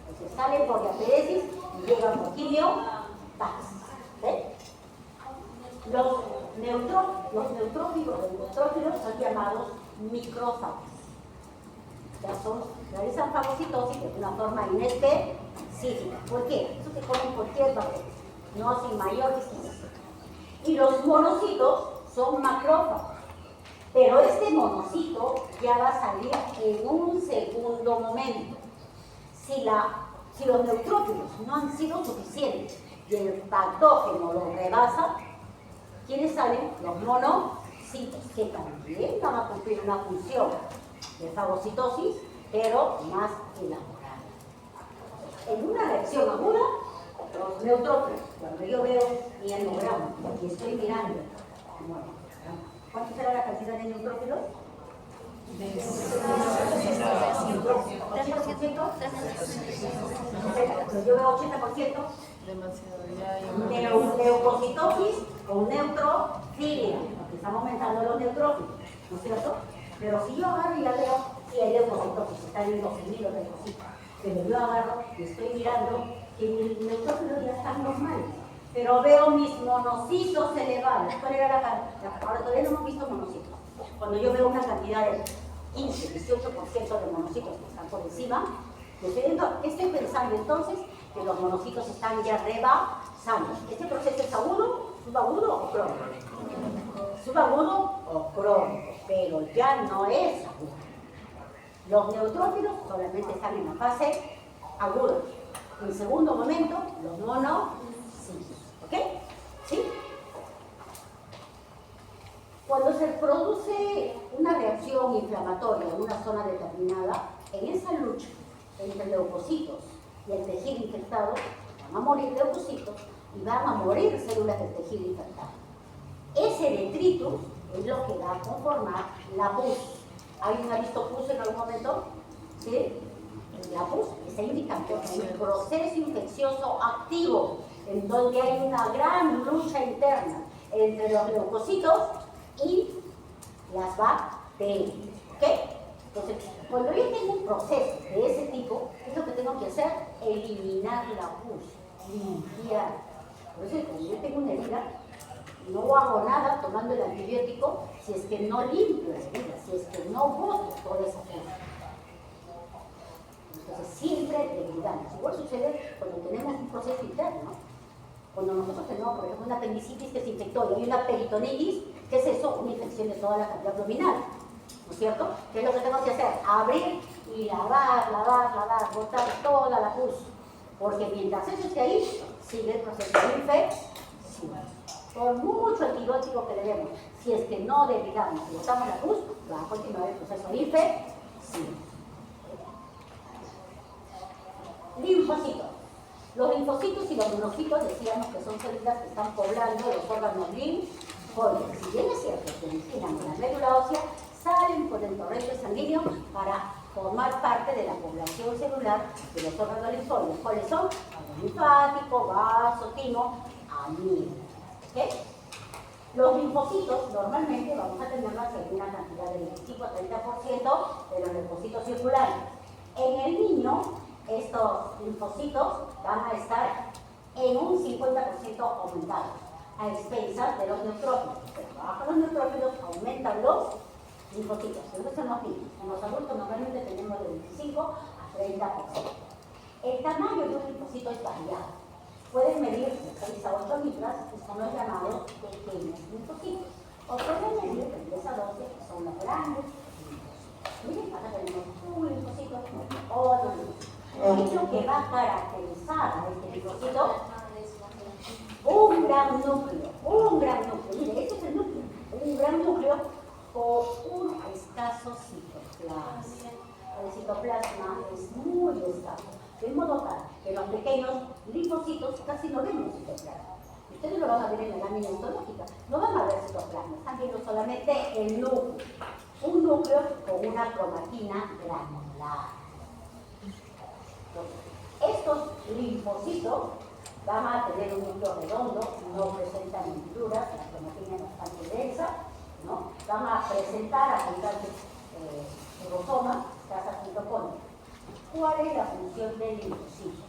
Entonces salen por diapedesis y llegan por quimiotaxis. Los neutrófilos son llamados micrófagos. Realizan fagocitosis de una forma inespecífica. ¿Por qué? Eso se comen cualquier bacteria, no sin mayor distinción. Y los monocitos son macrófagos. Pero este monocito ya va a salir en un segundo momento. Si los neutrófilos no han sido suficientes y el patógeno los rebasa, ¿quiénes salen? Los monocitos, que también van a cumplir una función de fagocitosis, pero más elaborada. En una reacción aguda, los neutrófilos, cuando yo veo mi hemograma y estoy mirando, ¿cuánto será la cantidad de neutrófilos? Yo veo 80%. Leucocitosis con neutrofilia, porque estamos aumentando los neutrófilos, ¿no es cierto? Pero si yo agarro y ya veo si hay leucocitosis, están en 12.000 leucocitos, pero yo agarro y estoy mirando que mis neutrófilos ya están normales, pero veo mis monocitos elevados. ¿Cuál era la cantidad? Ahora todavía no hemos visto monocitos. Cuando yo veo una cantidad de 15, 18% de monocitos que están por encima, estoy pensando entonces que los monocitos están ya rebasando. ¿Este proceso es agudo, subagudo o crónico? Subagudo o crónico, pero ya no es agudo. Los neutrófilos solamente están en la fase aguda. En segundo momento, los monocitos. ¿Ok? ¿Sí? Cuando se produce una reacción inflamatoria en una zona determinada, en esa lucha entre leucocitos y el tejido infectado, van a morir leucocitos y van a morir células del tejido infectado. Ese detritus es lo que va a conformar la pus. ¿Alguien ha visto pus en algún momento? ¿Sí? La pus está indicando que hay un proceso infeccioso activo en donde hay una gran lucha interna entre los leucocitos y las bacterias. ¿Ok? Entonces, cuando yo tengo un proceso de ese tipo, ¿qué es lo que tengo que hacer? Eliminar la pus, limpiar. Por eso, cuando yo tengo una herida, no hago nada tomando el antibiótico si es que no limpio la herida, si es que no boto toda esa pus. Entonces, siempre debilitamos. Igual sucede cuando tenemos un proceso interno. Cuando nosotros tenemos, por ejemplo, una apendicitis que se infectó y hay una peritonitis, ¿qué es eso? Una infección de toda la cavidad abdominal. ¿No es cierto? ¿Qué es lo que tengo que hacer? Abrir y lavar, botar toda la pus. Porque mientras eso esté ahí, sigue el proceso de infección. Por mucho antibiótico que le demos, si es que no debilitamos y botamos la pus, va a continuar el proceso de infección. Linfocitos. Los linfocitos y los monocitos decíamos que son células que están poblando los órganos linfóides. Si bien es cierto que originan en la médula ósea, salen por el torrente sanguíneo para formar parte de la población celular de los órganos linfóides. ¿Cuáles son? Órgano linfático, vaso, timo, anillo. ¿Okay? Los linfocitos normalmente vamos a tenerlas en una cantidad de 25 a 30% de los linfocitos circulares. En el niño, estos linfocitos van a estar en un 50% aumentados, a expensas de los neutrófilos. Pero bajan los neutrófilos, aumentan los linfocitos. Eso son los niños. En los adultos normalmente tenemos de 25 a 30%. El tamaño de un linfocito es variado. Pueden medir de 6 a 8 libras, que son los llamados pequeños linfocitos. O pueden medir de 10 a 12, que son los grandes linfocitos. Miren, acá tenemos un linfocito, otro linfocito. ¿Qué es lo que va a caracterizar a este linfocito? Un gran núcleo. Mire, este es el núcleo. Un gran núcleo con un escaso citoplasma. El citoplasma es muy escaso. De modo tal que los pequeños linfocitos casi no ven el citoplasma. Ustedes lo van a ver en la lámina histológica. No van a ver citoplasma, están viendo solamente el núcleo. Un núcleo con una cromatina granular. Estos linfocitos van a tener un núcleo redondo, no presentan hendiduras, la cromatina es bastante densa, ¿no? Van a presentar abundantes ribosomas, casas mitocondrias. ¿Cuál es la función del linfocito?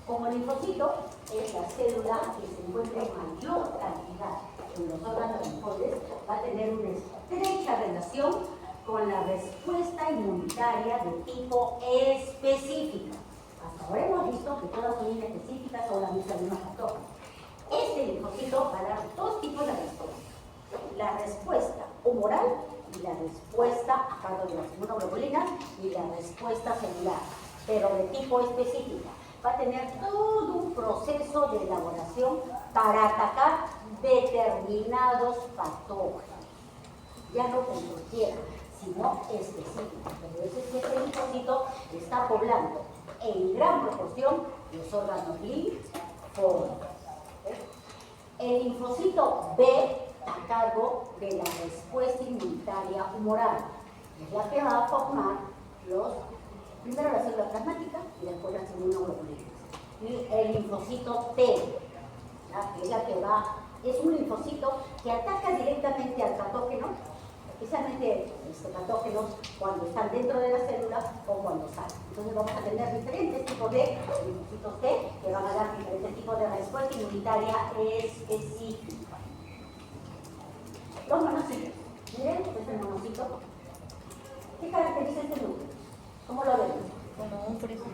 Como el linfocito es la célula que se encuentra en mayor cantidad en los órganos linfoides, va a tener una estrecha relación con la respuesta inmunitaria de tipo específica. Hasta ahora hemos visto que todas son inespecíficas o la misma patógena. Este linfocito va a dar dos tipos de respuesta. La respuesta humoral y la respuesta a cargo de las inmunoglobulinas y la respuesta celular, pero de tipo específica. Va a tener todo un proceso de elaboración para atacar determinados patógenos. Ya no como cualquiera, sino específico. Pero eso es que este linfocito está poblando en gran proporción los órganos linfóides. El linfocito B a cargo de la respuesta inmunitaria humoral. Es la que va a formar primero la célula plasmática y después las inmunoglobulinas. Y el linfocito T, ¿ya? Que es la que es un linfocito que ataca directamente al patógeno, especialmente patógenos cuando están dentro de la célula o cuando salen. Entonces vamos a tener diferentes tipos de linfocitos T que van a dar diferentes tipos de respuesta inmunitaria específica. Los monocitos. Miren, este es el monocito. ¿Qué caracteriza este núcleo? ¿Cómo lo vemos? Como un fresco.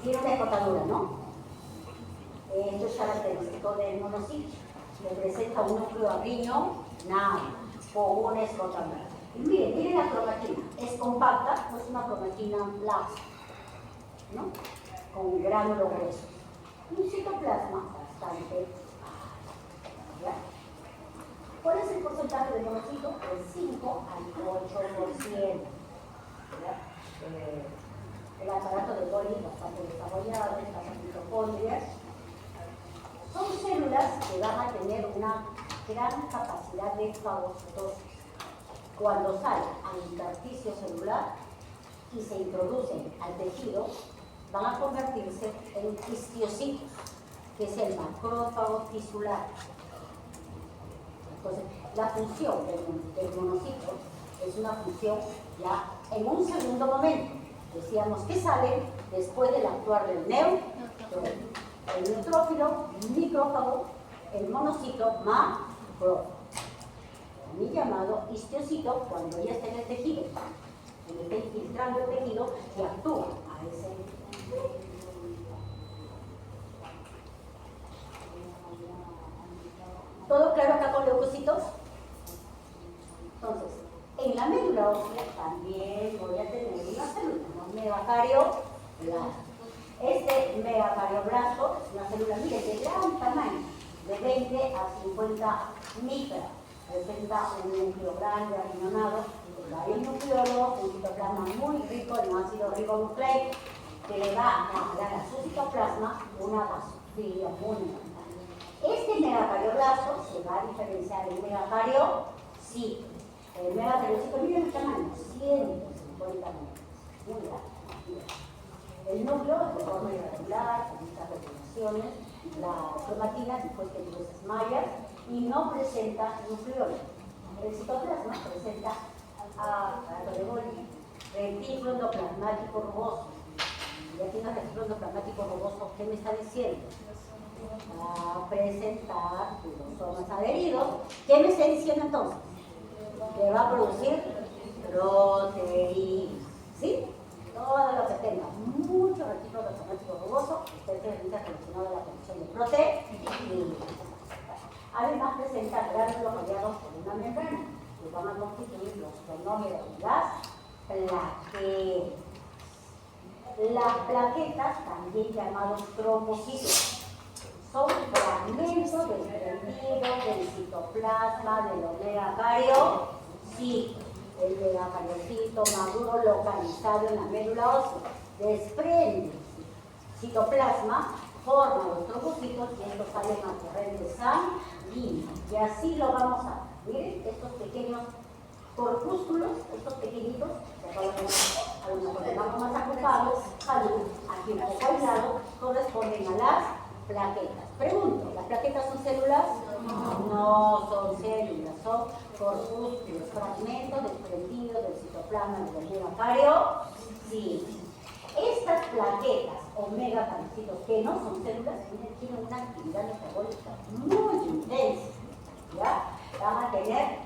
Tiene una escotadura, ¿no? Esto es característico del monocito. Que presenta un núcleo abriño, nada, con una escotadura. Y miren la cromatina. Es compacta, no es una cromatina plástica, ¿no? Con gránulos gruesos. Un citoplasma bastante. ¿Ya? ¿Cuál es el porcentaje de monocito? Del 5 al 8%. El aparato de Golgi es bastante desarrollado, estas mitocondrias. Son células que van a tener una gran capacidad de fagocitosis. Cuando salen al intersticio celular y se introducen al tejido, van a convertirse en histiocitos, que es el macrófago tisular. Entonces, la función del monocito es una función ya en un segundo momento. Decíamos que sale después del actuar del el neutrófilo, micrófago, el monocito, macrófago. También llamado histiocito cuando ya está en el tejido, está infiltrando el tejido y actúa a ese. ¿Todo claro acá con leucocitos? Entonces, en la médula ósea también voy a tener una célula, un megacario blasto. Este megacariobrazo es una célula, miren, de gran tamaño, de 20 a 50 micras. Presenta un núcleo grande, ariñonado, varios nucleólogos, un citoplasma muy rico en ácido ribonucleico, que le va a dar a su citoplasma una basofilia muy importante. Este megacariobrazo se va a diferenciar del megacariocito. El megacariocito, miren el tamaño, 150 metros, muy grande. El núcleo es de forma irregular, con muchas revoluciones, la cromatina después de luces mayas y no presenta nucleolo. El citoplasma presenta aparato de Golgi, retículo endoplasmático rugoso. Y aquí en el retículo endoplasmático rugoso, ¿qué me está diciendo? Va a presentar cromosomas adheridos. ¿Qué me está diciendo entonces? Que va a producir proteínas. ¿Sí? Todo lo que tenga mucho retículo endoplasmático rugoso, usted tiene relacionado a la producción de proteínas. Además presenta gránulos rodeados por una membrana que van a constituir los fenómenos de las plaquetas. Las plaquetas, también llamados trombocitos, son fragmentos desprendidos del citoplasma del megacariocito. El megacariocito maduro localizado en la médula ósea desprende citoplasma, forma los trombocitos y estos salen a corriente sanguínea. Y así lo vamos a ver. Miren estos pequeños corpúsculos, estos pequeñitos, a lo mejor estamos más ocupados, aquí un poco aislado, corresponden a las plaquetas. Pregunto, ¿las plaquetas son células? No son células, son corpúsculos, fragmentos desprendidos del citoplasma del megacariocyto. Estas plaquetas o megacaricitos que no son células tienen una actividad metabólica muy intensa. ¿Ya? Van a tener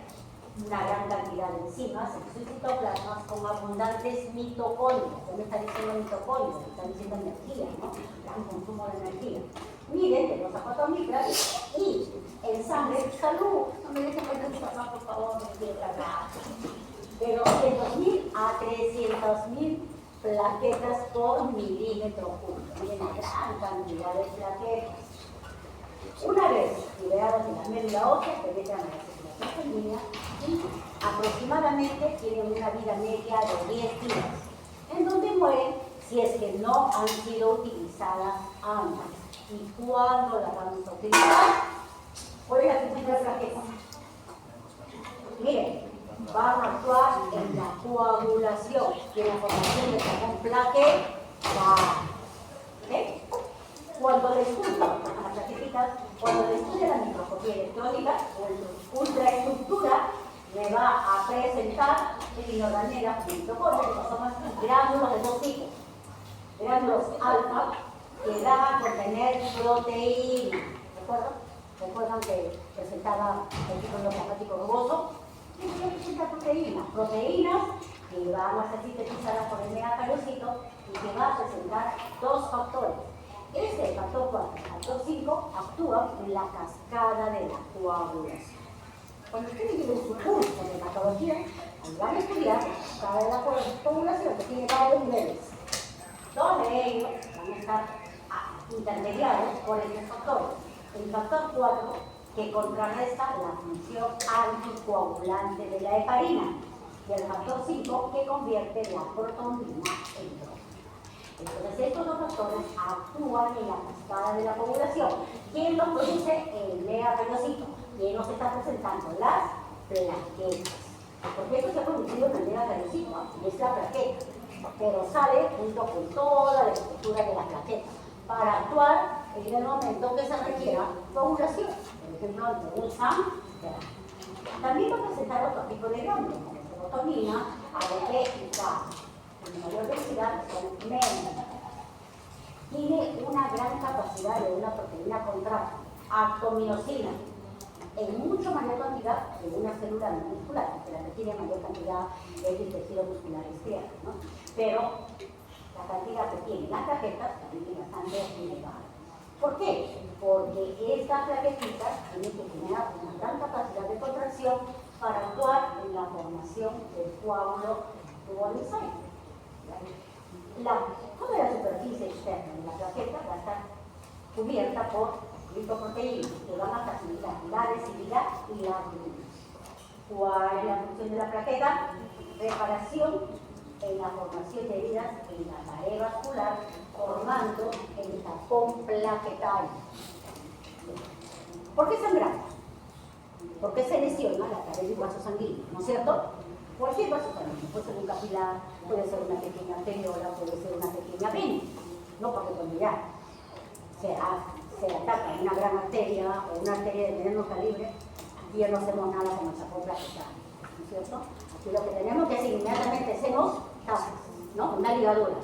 una gran cantidad de enzimas en sus citoplasmas con abundantes mitocondrias. ¿Qué me está diciendo mitocondrias? Me está diciendo energía, ¿no? Gran consumo de energía. Miren, tenemos a 4 micras y en sangre, salud, no me dejen poner mi papá, por favor, me quiero cargar. De 200.000 a 300.000 plaquetas por milímetro cúbico. Miren la gran cantidad de plaquetas. Una vez liberadas en la médula ósea, penetran a la circulación sanguínea y aproximadamente tienen una vida media de 10 días, en donde mueren si es que no han sido utilizadas antes. ¿Y cuándo las vamos a utilizar? ¿Cuál es la función de la plaqueta? Miren, van a actuar en la coagulación y la formación de carbón plaquetario. ¿Ok? Cuando le estudian a las plaquetitas, cuando le estudia la microscopía electrónica o ultraestructura, me va a presentar organela mitocondria, que son gránulos de dos tipos. Gránulos alfa, que van a contener proteína. ¿Recuerdan que presentaba el ciclo hepático rugoso? ¿Qué presenta proteínas? Proteínas que van a ser sintetizadas por el megacariocyto y que va a presentar dos factores. Este factor 4 y factor 5 actúan en la cascada de la coagulación. Cuando ustedes lleven su curso de patología, van a estudiar la cascada de la coagulación, que tiene varios niveles. Dos de ellos van a estar intermediados por estos factores. El factor 4, que contrarresta la función anticoagulante de la heparina, y el factor 5, que convierte la protonina en droga. Entonces, estos dos factores actúan en la cascada de la coagulación. ¿Quién los produce? El megacariocyto. ¿Quién nos está presentando? Las plaquetas. Porque esto se ha producido en el megacariocyto, es la plaqueta, pero sale junto con toda la estructura de las plaquetas para actuar en el momento que se requiera coagulación. Por ejemplo, el sangrado. También va a presentar otro tipo de gránulos, como serotonina, ADP y K. En mayor densidad son menos. Tiene una gran capacidad de una proteína contráctil, actomiosina, en mucho mayor cantidad que una célula muscular, porque la que tiene mayor cantidad es el tejido muscular externo, ¿no? Pero la cantidad que tiene las plaquetas también es bastante elevada. ¿Por qué? Porque estas plaquetitas tienen que tener una gran capacidad de contracción para actuar en la formación del coágulo duodensal. Toda la superficie externa de la plaqueta va a estar cubierta por glicoproteínas que van a facilitar la adhesividad y la adhesión. ¿Cuál es la función de la plaqueta? Reparación en la formación de heridas en la pared vascular, formando el tapón plaquetario. ¿Por qué sangramos? Porque se lesiona la pared del vaso sanguíneo, ¿no es cierto? Cualquier vaso sanguíneo, puede ser un capilar, puede ser una pequeña arteriola, puede ser una pequeña vena, no porque cuando ya se ataca una gran arteria o una arteria de mediano calibre, aquí ya no hacemos nada con el tapón plaquetario, ¿no es cierto? Aquí lo que tenemos que hacer inmediatamente hacemos tasas, ¿no? Una ligadura,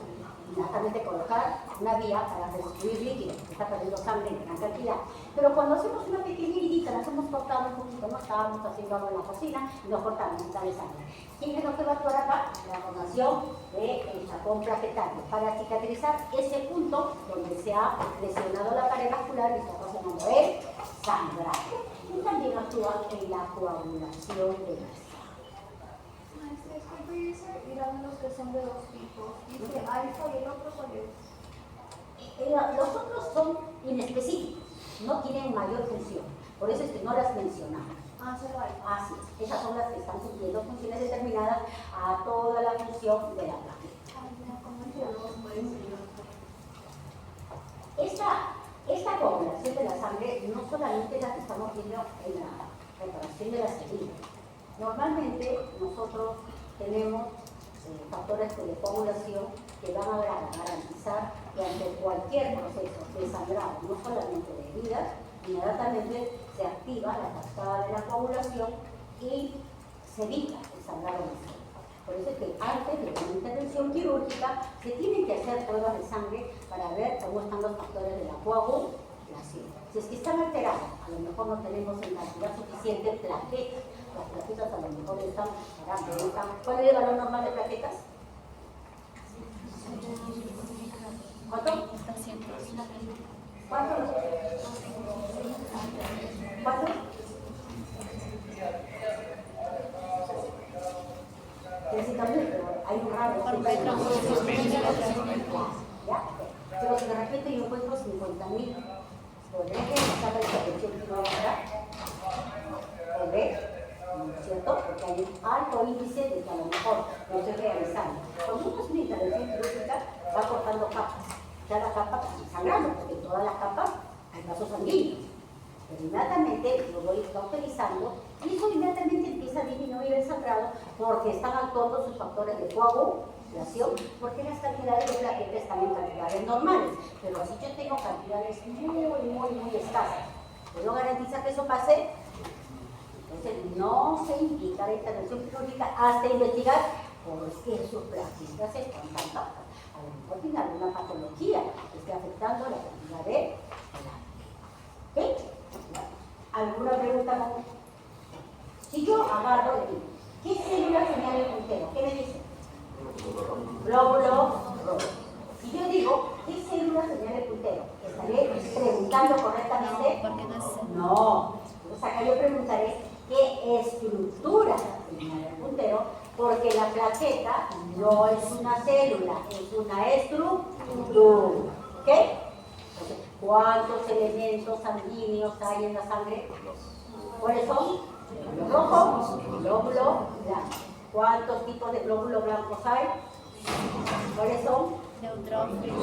inmediatamente colocar una vía para distribuir líquido, que está perdiendo sangre en gran cantidad. Pero cuando hacemos una pequeña heridita, nos hemos cortado un poquito, no estábamos haciendo algo en la cocina y nos cortamos, está de sangre. ¿Quién es lo que va a actuar acá? La formación del tapón plaquetario para cicatrizar ese punto donde se ha lesionado la pared vascular y está ocasionando el sangrado. Y también actúa en la coagulación de la Gránulos que son de dos tipos. Dice alfa y el otro cuál es. Los otros son inespecíficos, no tienen mayor función, por eso es que no las mencionamos. Solo alfa. Así es, esas son las que están cumpliendo funciones determinadas a toda la función de la plaqueta. Esta coagulación de la sangre no solamente es la que estamos viendo en la reparación de las heridas. Normalmente nosotros tenemos factores de coagulación que van a garantizar que ante cualquier proceso de sangrado, no solamente de heridas, inmediatamente se activa la cascada de la coagulación y se evita el sangrado masivo. Por eso es que antes de una intervención quirúrgica se tienen que hacer pruebas de sangre para ver cómo están los factores de la coagulación. Si es que están alterados, a lo mejor no tenemos en cantidad suficiente plaquetas. Las plaquetas a lo mejor están. ¿Cuál es el valor normal de plaquetas? ¿Cuánto? ¿Cuánto? ¿Cuánto? Pero hay un rango. ¿Ya? Pero si de repente yo encuentro 50.000, ¿podré que sacar esta atención que no va a dar? ¿Podré? ¿Cierto? Porque hay un alto índice de que a lo mejor lo estoy realizando. Cuando uno hace una intervención quirúrgica, va cortando capas. Cada capa está sangrando, porque en todas las capas hay vasos sanguíneos. Pero inmediatamente lo voy cauterizando y eso inmediatamente empieza a disminuir disminuir el sangrado porque están actuando sus factores de coagulación, porque las cantidades de plaquetas están en cantidades normales. Pero si yo tengo cantidades muy escasas, ¿puedo garantizar que eso pase? Entonces no se indica la intervención quirúrgica hasta investigar por qué sus plaquetas están tan bajas. A lo mejor tiene alguna patología que esté afectando la cantidad de plaquetas. ¿Ok? ¿Alguna pregunta más? Si yo agarro de ti, ¿qué célula señala el puntero? ¿Qué me dice? Glóbulo rojo. Si yo digo, ¿qué célula señala el puntero? ¿Estaré preguntando correctamente? Porque no sé. No. Entonces acá yo preguntaré, ¿qué estructura señala el puntero? Porque la plaqueta no es una célula, es una estructura. ¿Ok? Entonces, ¿cuántos elementos sanguíneos hay en la sangre? ¿Cuáles son? Glóbulo rojo, glóbulo blanco. ¿Cuántos tipos de glóbulos blancos hay? ¿Cuáles son? Neutrófilo,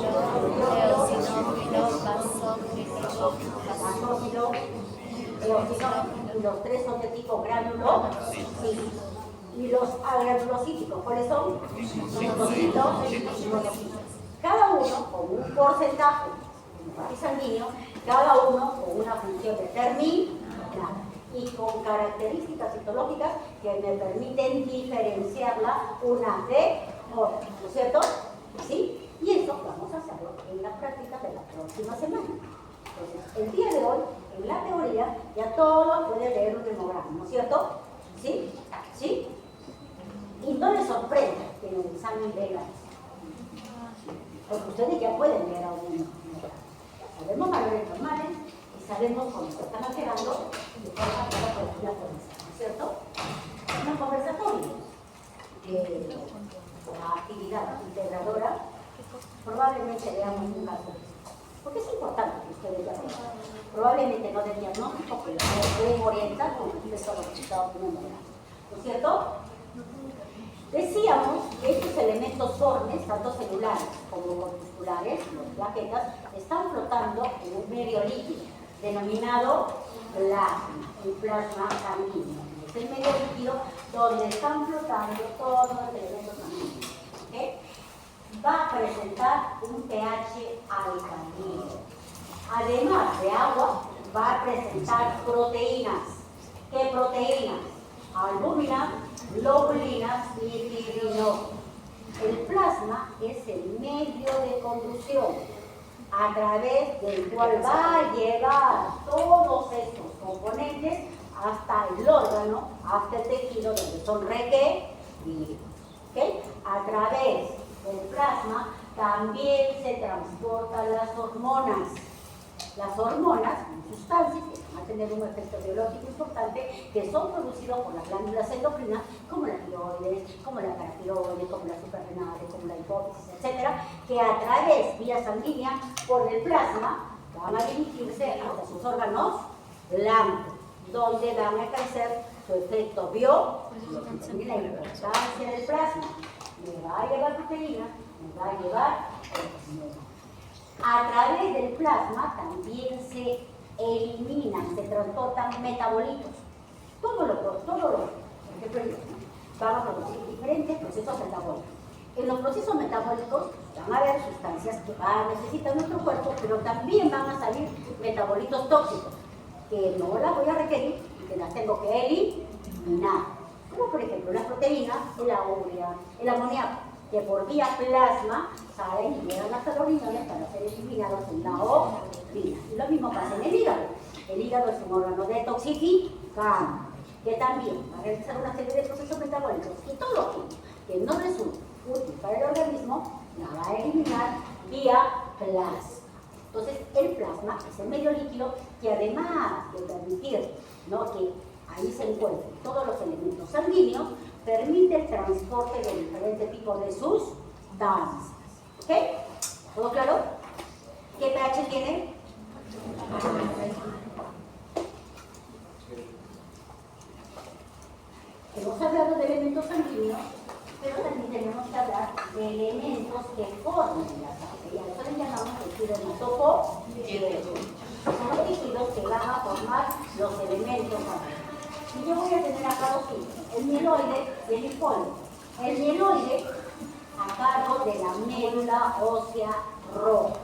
eosinófilo, basófilo, Basófilo, eosinófilo. ¿Y los tres son de tipo gránulo? Sí. ¿Y los agranulocíticos cuáles son? Monocitos y monocitos. Cada uno con un porcentaje sanguíneo, cada uno con una función determinada y con características citológicas que me permiten diferenciarla una de otra, ¿no es cierto? ¿Sí? Y eso vamos a hacerlo en las prácticas de la próxima semana. Entonces, el día de hoy, en la teoría, ya todo puede leer un hemograma, ¿no es cierto? ¿Sí? ¿Sí? Y no les sorprenda que en el examen vean, porque ustedes ya pueden leer algunos. Sabemos valores normales y sabemos cómo se están alterando de forma que la cultura puede, ¿no es cierto? En el conversatorio, la actividad integradora, probablemente veamos un caso, porque es importante que ustedes ya vean. Probablemente no de diagnóstico, pero pueden orientar con respecto a los resultados que hemos dado, ¿no es cierto? Decíamos que estos elementos formes, tanto celulares como corpusculares, las plaquetas, están flotando en un medio líquido denominado plasma, el plasma sanguíneo. Es el medio líquido donde están flotando todos los elementos sanguíneos. ¿Okay? Va a presentar un pH alcalino. Además de agua, va a presentar proteínas. ¿Qué proteínas? Albúmina, globulinas y fibrinógenos. El plasma es el medio de conducción a través del cual va a llevar todos estos componentes hasta el órgano, hasta el tejido donde son requeridos. ¿Okay? A través del plasma también se transportan las hormonas. Las hormonas son sustancias que van a tener un efecto biológico importante, que son producidas por las glándulas endocrinas, como la tiroides, como la paratiroides, como las suprarrenales, como la hipófisis, etcétera, que a través, vía sanguínea, por el plasma, van a dirigirse hacia sus órganos blancos, donde van a ejercer su efecto biológico. La importancia del plasma me va a llevar proteínas, me va a llevar hormonas. A través del plasma también se eliminan, se transportan metabolitos. Todo lo por ejemplo, van a producir diferentes procesos metabólicos. En los procesos metabólicos van a haber sustancias que va a necesitar nuestro cuerpo, pero también van a salir metabolitos tóxicos, que no las voy a requerir y que las tengo que eliminar. Como por ejemplo las proteínas, la urea, el amoníaco, que por vía plasma salen y llegan hasta los riñones para ser eliminados en la orina. Y lo mismo pasa en el hígado. El hígado es un órgano detoxificante, que también va a realizar una serie de procesos metabólicos. Y todo aquello que no resulta útil para el organismo, la va a eliminar vía plasma. Entonces, el plasma es el medio líquido que, además de permitir, ¿no?, que ahí se encuentren todos los elementos sanguíneos, permite el transporte de diferentes tipos de sustancias. ¿Ok? ¿Todo claro? ¿Qué pH tiene? Hemos hablado de elementos sanguíneos, pero también tenemos que hablar de elementos que forman la sangre. Y a eso le llamamos tejido hematopoyético. Son los tejidos que van a formar los elementos sanguíneos. Y yo voy a tener tener acá dos tipos, el mieloide y el linfoide. El mieloide a cargo de la médula ósea roja.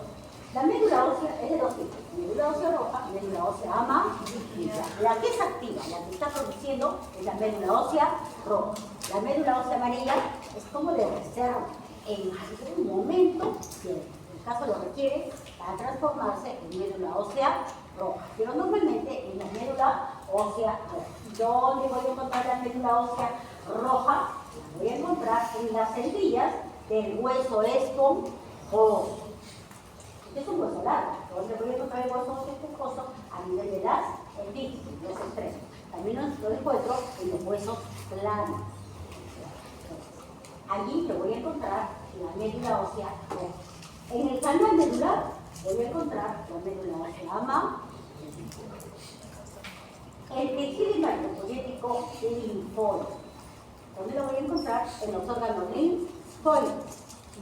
La médula ósea es de dos tipos, médula ósea roja, médula ósea amarilla. La que es activa, la que está produciendo es la médula ósea roja. La médula ósea amarilla es como de reserva. En algún momento, si el caso lo requiere, va a transformarse en médula ósea roja. Pero normalmente en la médula ósea roja. ¿Dónde voy a encontrar la médula ósea roja? La voy a encontrar en las endillas del hueso esponjoso. Es un hueso largo, donde voy a encontrar el hueso esponjoso a nivel de las endillas, los extremos. También lo encuentro en los huesos planos. Allí lo voy a encontrar la médula ósea roja. En el canal medular voy a encontrar la médula ósea amarilla. El tejido hematopoyético linfoide. ¿Dónde lo voy a encontrar? En los órganos linfoides.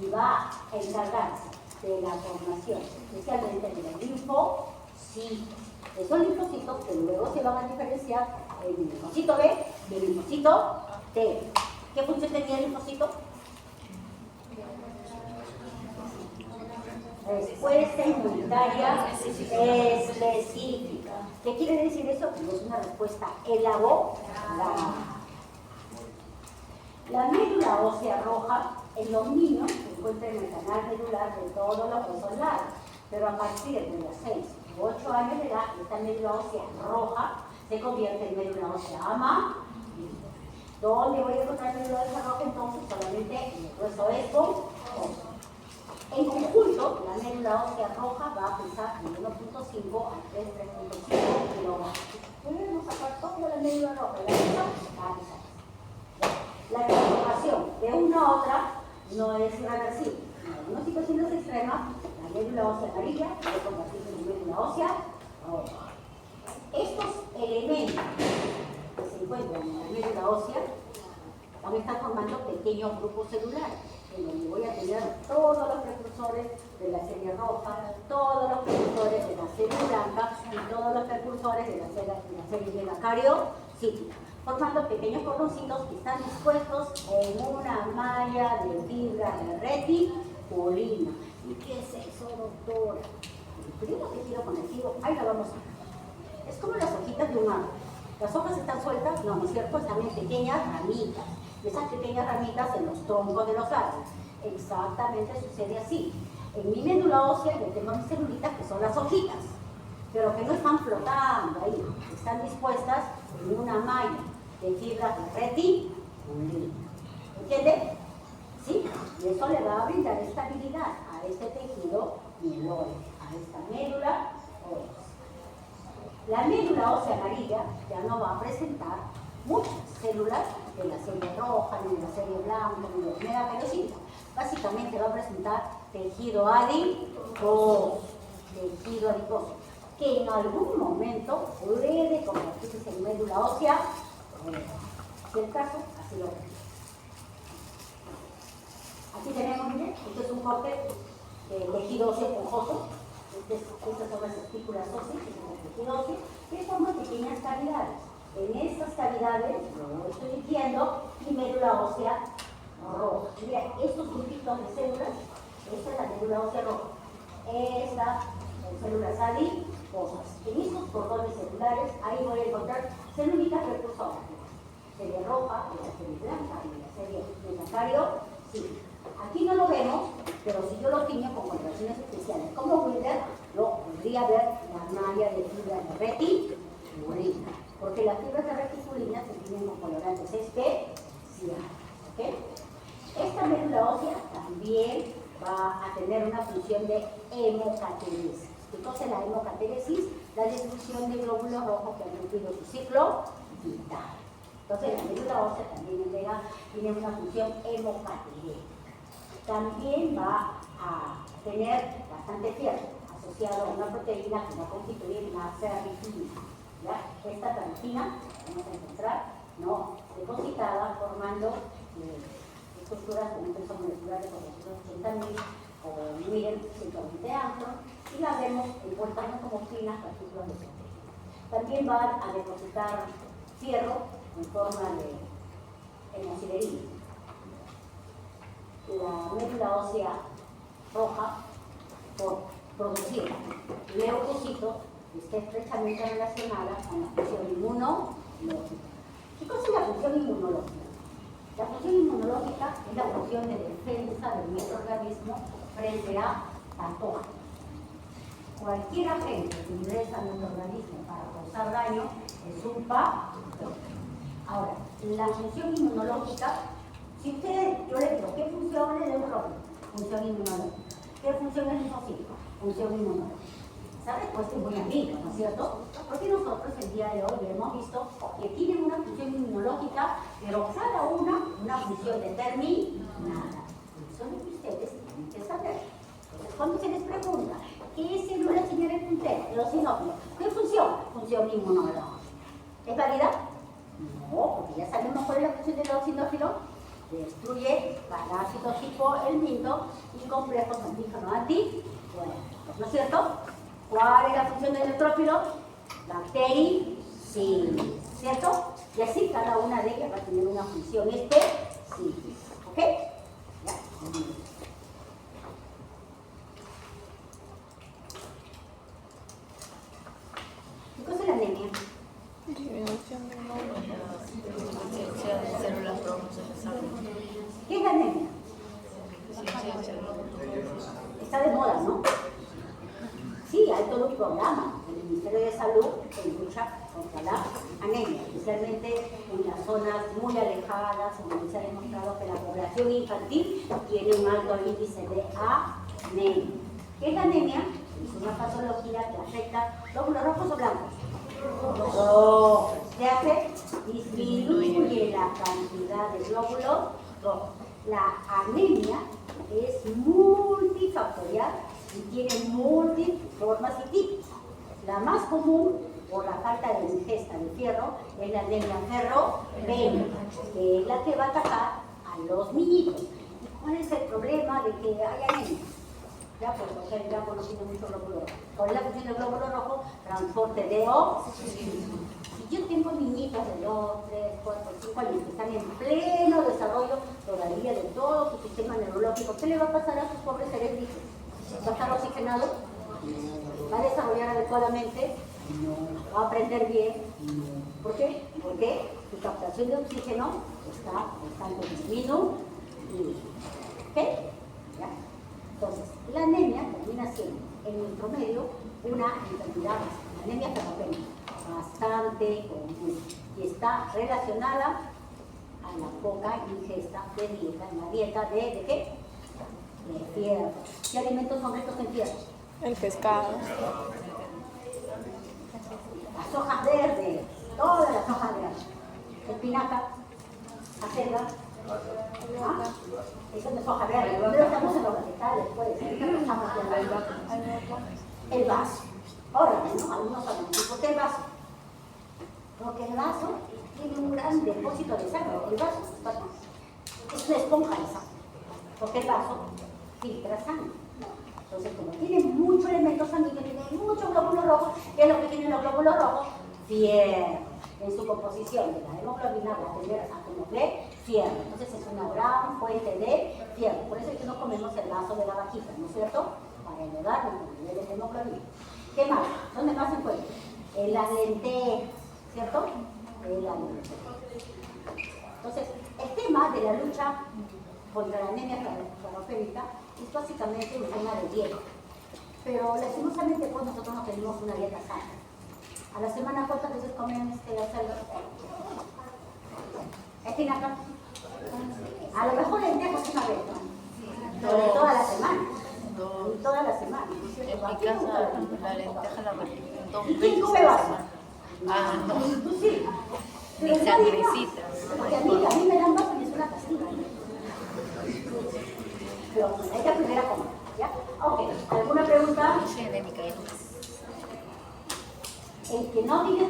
Y va a encargarse de la formación, especialmente de los linfocitos. Esos linfocitos que luego se van a diferenciar en el linfocito B y el linfocito T. ¿Qué función tenía el linfocito? Respuesta inmunitaria específica. ¿Qué quiere decir eso? Que es una respuesta elaborada. La médula ósea roja en los niños se encuentra en el canal medular de todos los huesos largos, pero a partir de los 6 u 8 años de edad, esta médula ósea roja se convierte en médula ósea amarilla. ¿Dónde voy a encontrar médula ósea roja? Entonces, solamente en el hueso esponjoso. En conjunto, la médula ósea roja va a pesar de 1.5 a 3.5 kilogramos. Podemos sacar toda la médula roja de la mesa, va a pesar. La transformación de una a otra no es irreversible. En algunas situaciones extremas, la médula ósea amarilla puede convertirse en médula ósea roja. Estos elementos que se encuentran en la médula ósea van a estar formando pequeños grupos celulares, en donde voy a tener todos los precursores de la serie roja, todos los precursores de la serie blanca y todos los precursores de la serie megacariocítica, formando pequeños cordoncitos que están dispuestos en una malla de fibra de reticulina. ¿Y qué es eso, doctora? El primo tejido conectivo, ahí lo vamos a ver. Es como las hojitas de un árbol. Las hojas están sueltas, no es cierto, están en pequeñas ramitas. Esas pequeñas ramitas en los troncos de los árboles. Exactamente sucede así. En mi médula ósea yo tengo mis celulitas que son las hojitas, pero que no están flotando ahí, están dispuestas en una malla de fibra de reticulina. ¿Entiende? ¿Sí? Y eso le va a brindar estabilidad a este tejido mieloide, a esta médula ósea. La médula ósea amarilla ya no va a presentar muchas células de la serie roja, ni de la serie blanca, ni de la megacariocítica. Básicamente va a presentar tejido adiposo, que en algún momento puede convertirse en médula ósea roja. Si el caso, así lo vemos. Aquí tenemos, miren, este es un corte de tejido óseo esponjoso. Estas son las estípulas óseas, que son el tejido óseo, que forman pequeñas cavidades. En estas cavidades, lo estoy diciendo, y médula ósea roja. Mira, estos grupitos de células, esta es la médula ósea roja. Estas son células adiposas. En estos cordones celulares, ahí voy a encontrar celulitas precursoras. Serie roja, de la serie blanca y de la serie megacariocítica. Aquí no lo vemos, pero si yo lo tiño con coloraciones especiales, como Wilder, lo podría ver la malla de fibra de reticulina, porque las fibras de reticulina se tienen con colorantes especiales. ¿Okay? Esta médula ósea también va a tener una función de hemocateresis. Entonces la hemocateresis, la destrucción de glóbulos rojos que han cumplido su ciclo vital. Entonces la médula ósea también tiene una función hemocaterética. También va a tener bastante fierro asociado a una proteína que va a constituir la ferritina. Esta ferritina vamos a encontrar depositada formando estructuras con un peso molecular de 480.000 o miren 120 angstrom, y la vemos envueltas como finas partículas de proteína. También van a depositar fierro en forma de hemosiderín. La médula ósea roja por producir leucocitos que está estrechamente relacionada con la función inmunológica. ¿Qué cosa es la función inmunológica? La función inmunológica es la función de defensa del microorganismo frente a patógenos. Cualquier agente que ingresa a nuestro organismo para causar daño es un patógeno. Ahora, la función inmunológica, si yo le digo, ¿qué función es el neutrófilo? Función inmunológica. ¿Qué función es el linfocito? Función inmunológica. Esa respuesta es muy ambigua, ¿no es cierto? Porque nosotros el día de hoy hemos visto que tienen una función inmunológica, pero cada una función determinada. Eso es lo que ustedes tienen que saber. Entonces, cuando se les pregunta, ¿qué es el la señora el puntero, el eosinófilo? ¿Qué función? Función inmunológica. ¿Es válida? No, porque ya sabemos cuál es la función del eosinófilo. Destruye parásitos tipo el minto y complejos antígeno anticuerpos, ¿no es cierto? ¿Cuál es la función del neutrófilo? Bactericida, ¿cierto? Y así cada una de ellas va a tener una función específica, ¿ok? Ya. ¿Qué cosa es la anemia? Disminución de células rojas en la sangre. ¿Qué es la anemia? Está de moda, ¿no? Sí, hay todo un programa del Ministerio de Salud que lucha contra la anemia, especialmente en las zonas muy alejadas, donde se ha demostrado que la población infantil tiene un alto índice de anemia. ¿Qué es la anemia? Es una patología que afecta glóbulos rojos o blancos. Rojos. ¿Qué hace? Disminuye la cantidad de glóbulos rojos. La anemia es multifactorial y tiene múltiples formas y tipos. La más común, por la falta de ingesta de fierro, es la anemia ferropénica, que es la que va a atacar a los niñitos. ¿Cuál es el problema de que haya anemia? Ya, pues, o sea, ya conocido mucho glóbulo rojo. ¿Cuál es la función del glóbulo rojo? Transporte de oxígeno. Si yo tengo niñitos de 2, 3, 4, 5 años que están en pleno desarrollo todavía de todo su sistema neurológico, ¿qué le va a pasar a sus pobres cerebritos? ¿Va a estar oxigenado? ¿Va a desarrollar adecuadamente? No. ¿Va a aprender bien? No. ¿Por qué? Porque su captación de oxígeno está bastante disminuida. ¿Ok? ¿Ya? Entonces, la anemia termina siendo en nuestro medio una enfermedad, la anemia ferropénica, bastante común y está relacionada a la poca ingesta de dieta, en la dieta ¿de qué? De fierro. ¿Qué alimentos son ricos en fierro? El pescado. Las hojas verdes, todas las hojas verdes. Espinaca, acelga. ¿Ah? Eso no es hoja verde, primero estamos en los vegetales, pues. Ahorita no estamos en el vaso. Ahora, ¿no? Algunos saben, ¿por qué el vaso? Porque el vaso tiene un gran depósito de sangre. El vaso es una esponja de sangre. Porque el vaso filtra sangre. Entonces, como tiene mucho elemento sanguíneo, tiene muchos glóbulos rojos, ¿qué es lo que tienen los glóbulos rojos? Fierro. En su composición de la hemoglobina va a tener átomos de fierro. Entonces, es una gran fuente de fierro. Por eso es que no comemos el vaso de la vaquita, ¿no es cierto? Para elevar los niveles de hemoglobina. ¿Qué más? ¿Dónde más se encuentra? En las lentejas, ¿cierto? En la lenteja. Entonces, el tema de la lucha contra la anemia ferropénica es básicamente un tema de dieta. Pero lastimosamente pues nosotros no tenemos una dieta sana. A la semana, ¿cuántas veces comen acelga? Espinaca. A lo mejor lentejas una vez, ¿no? Pero de toda la semana. Y toda la semana. En mi casa la lenteja la repito 2 ¿Y veces. quién come vaso? Ah, no. Tú sí. Ni sangrecita. Porque a mí me dan vaso y es una castiga. Pero hay que aprender a comer, ¿ya? Ok, ¿alguna pregunta? Soy anémica. El que no tiene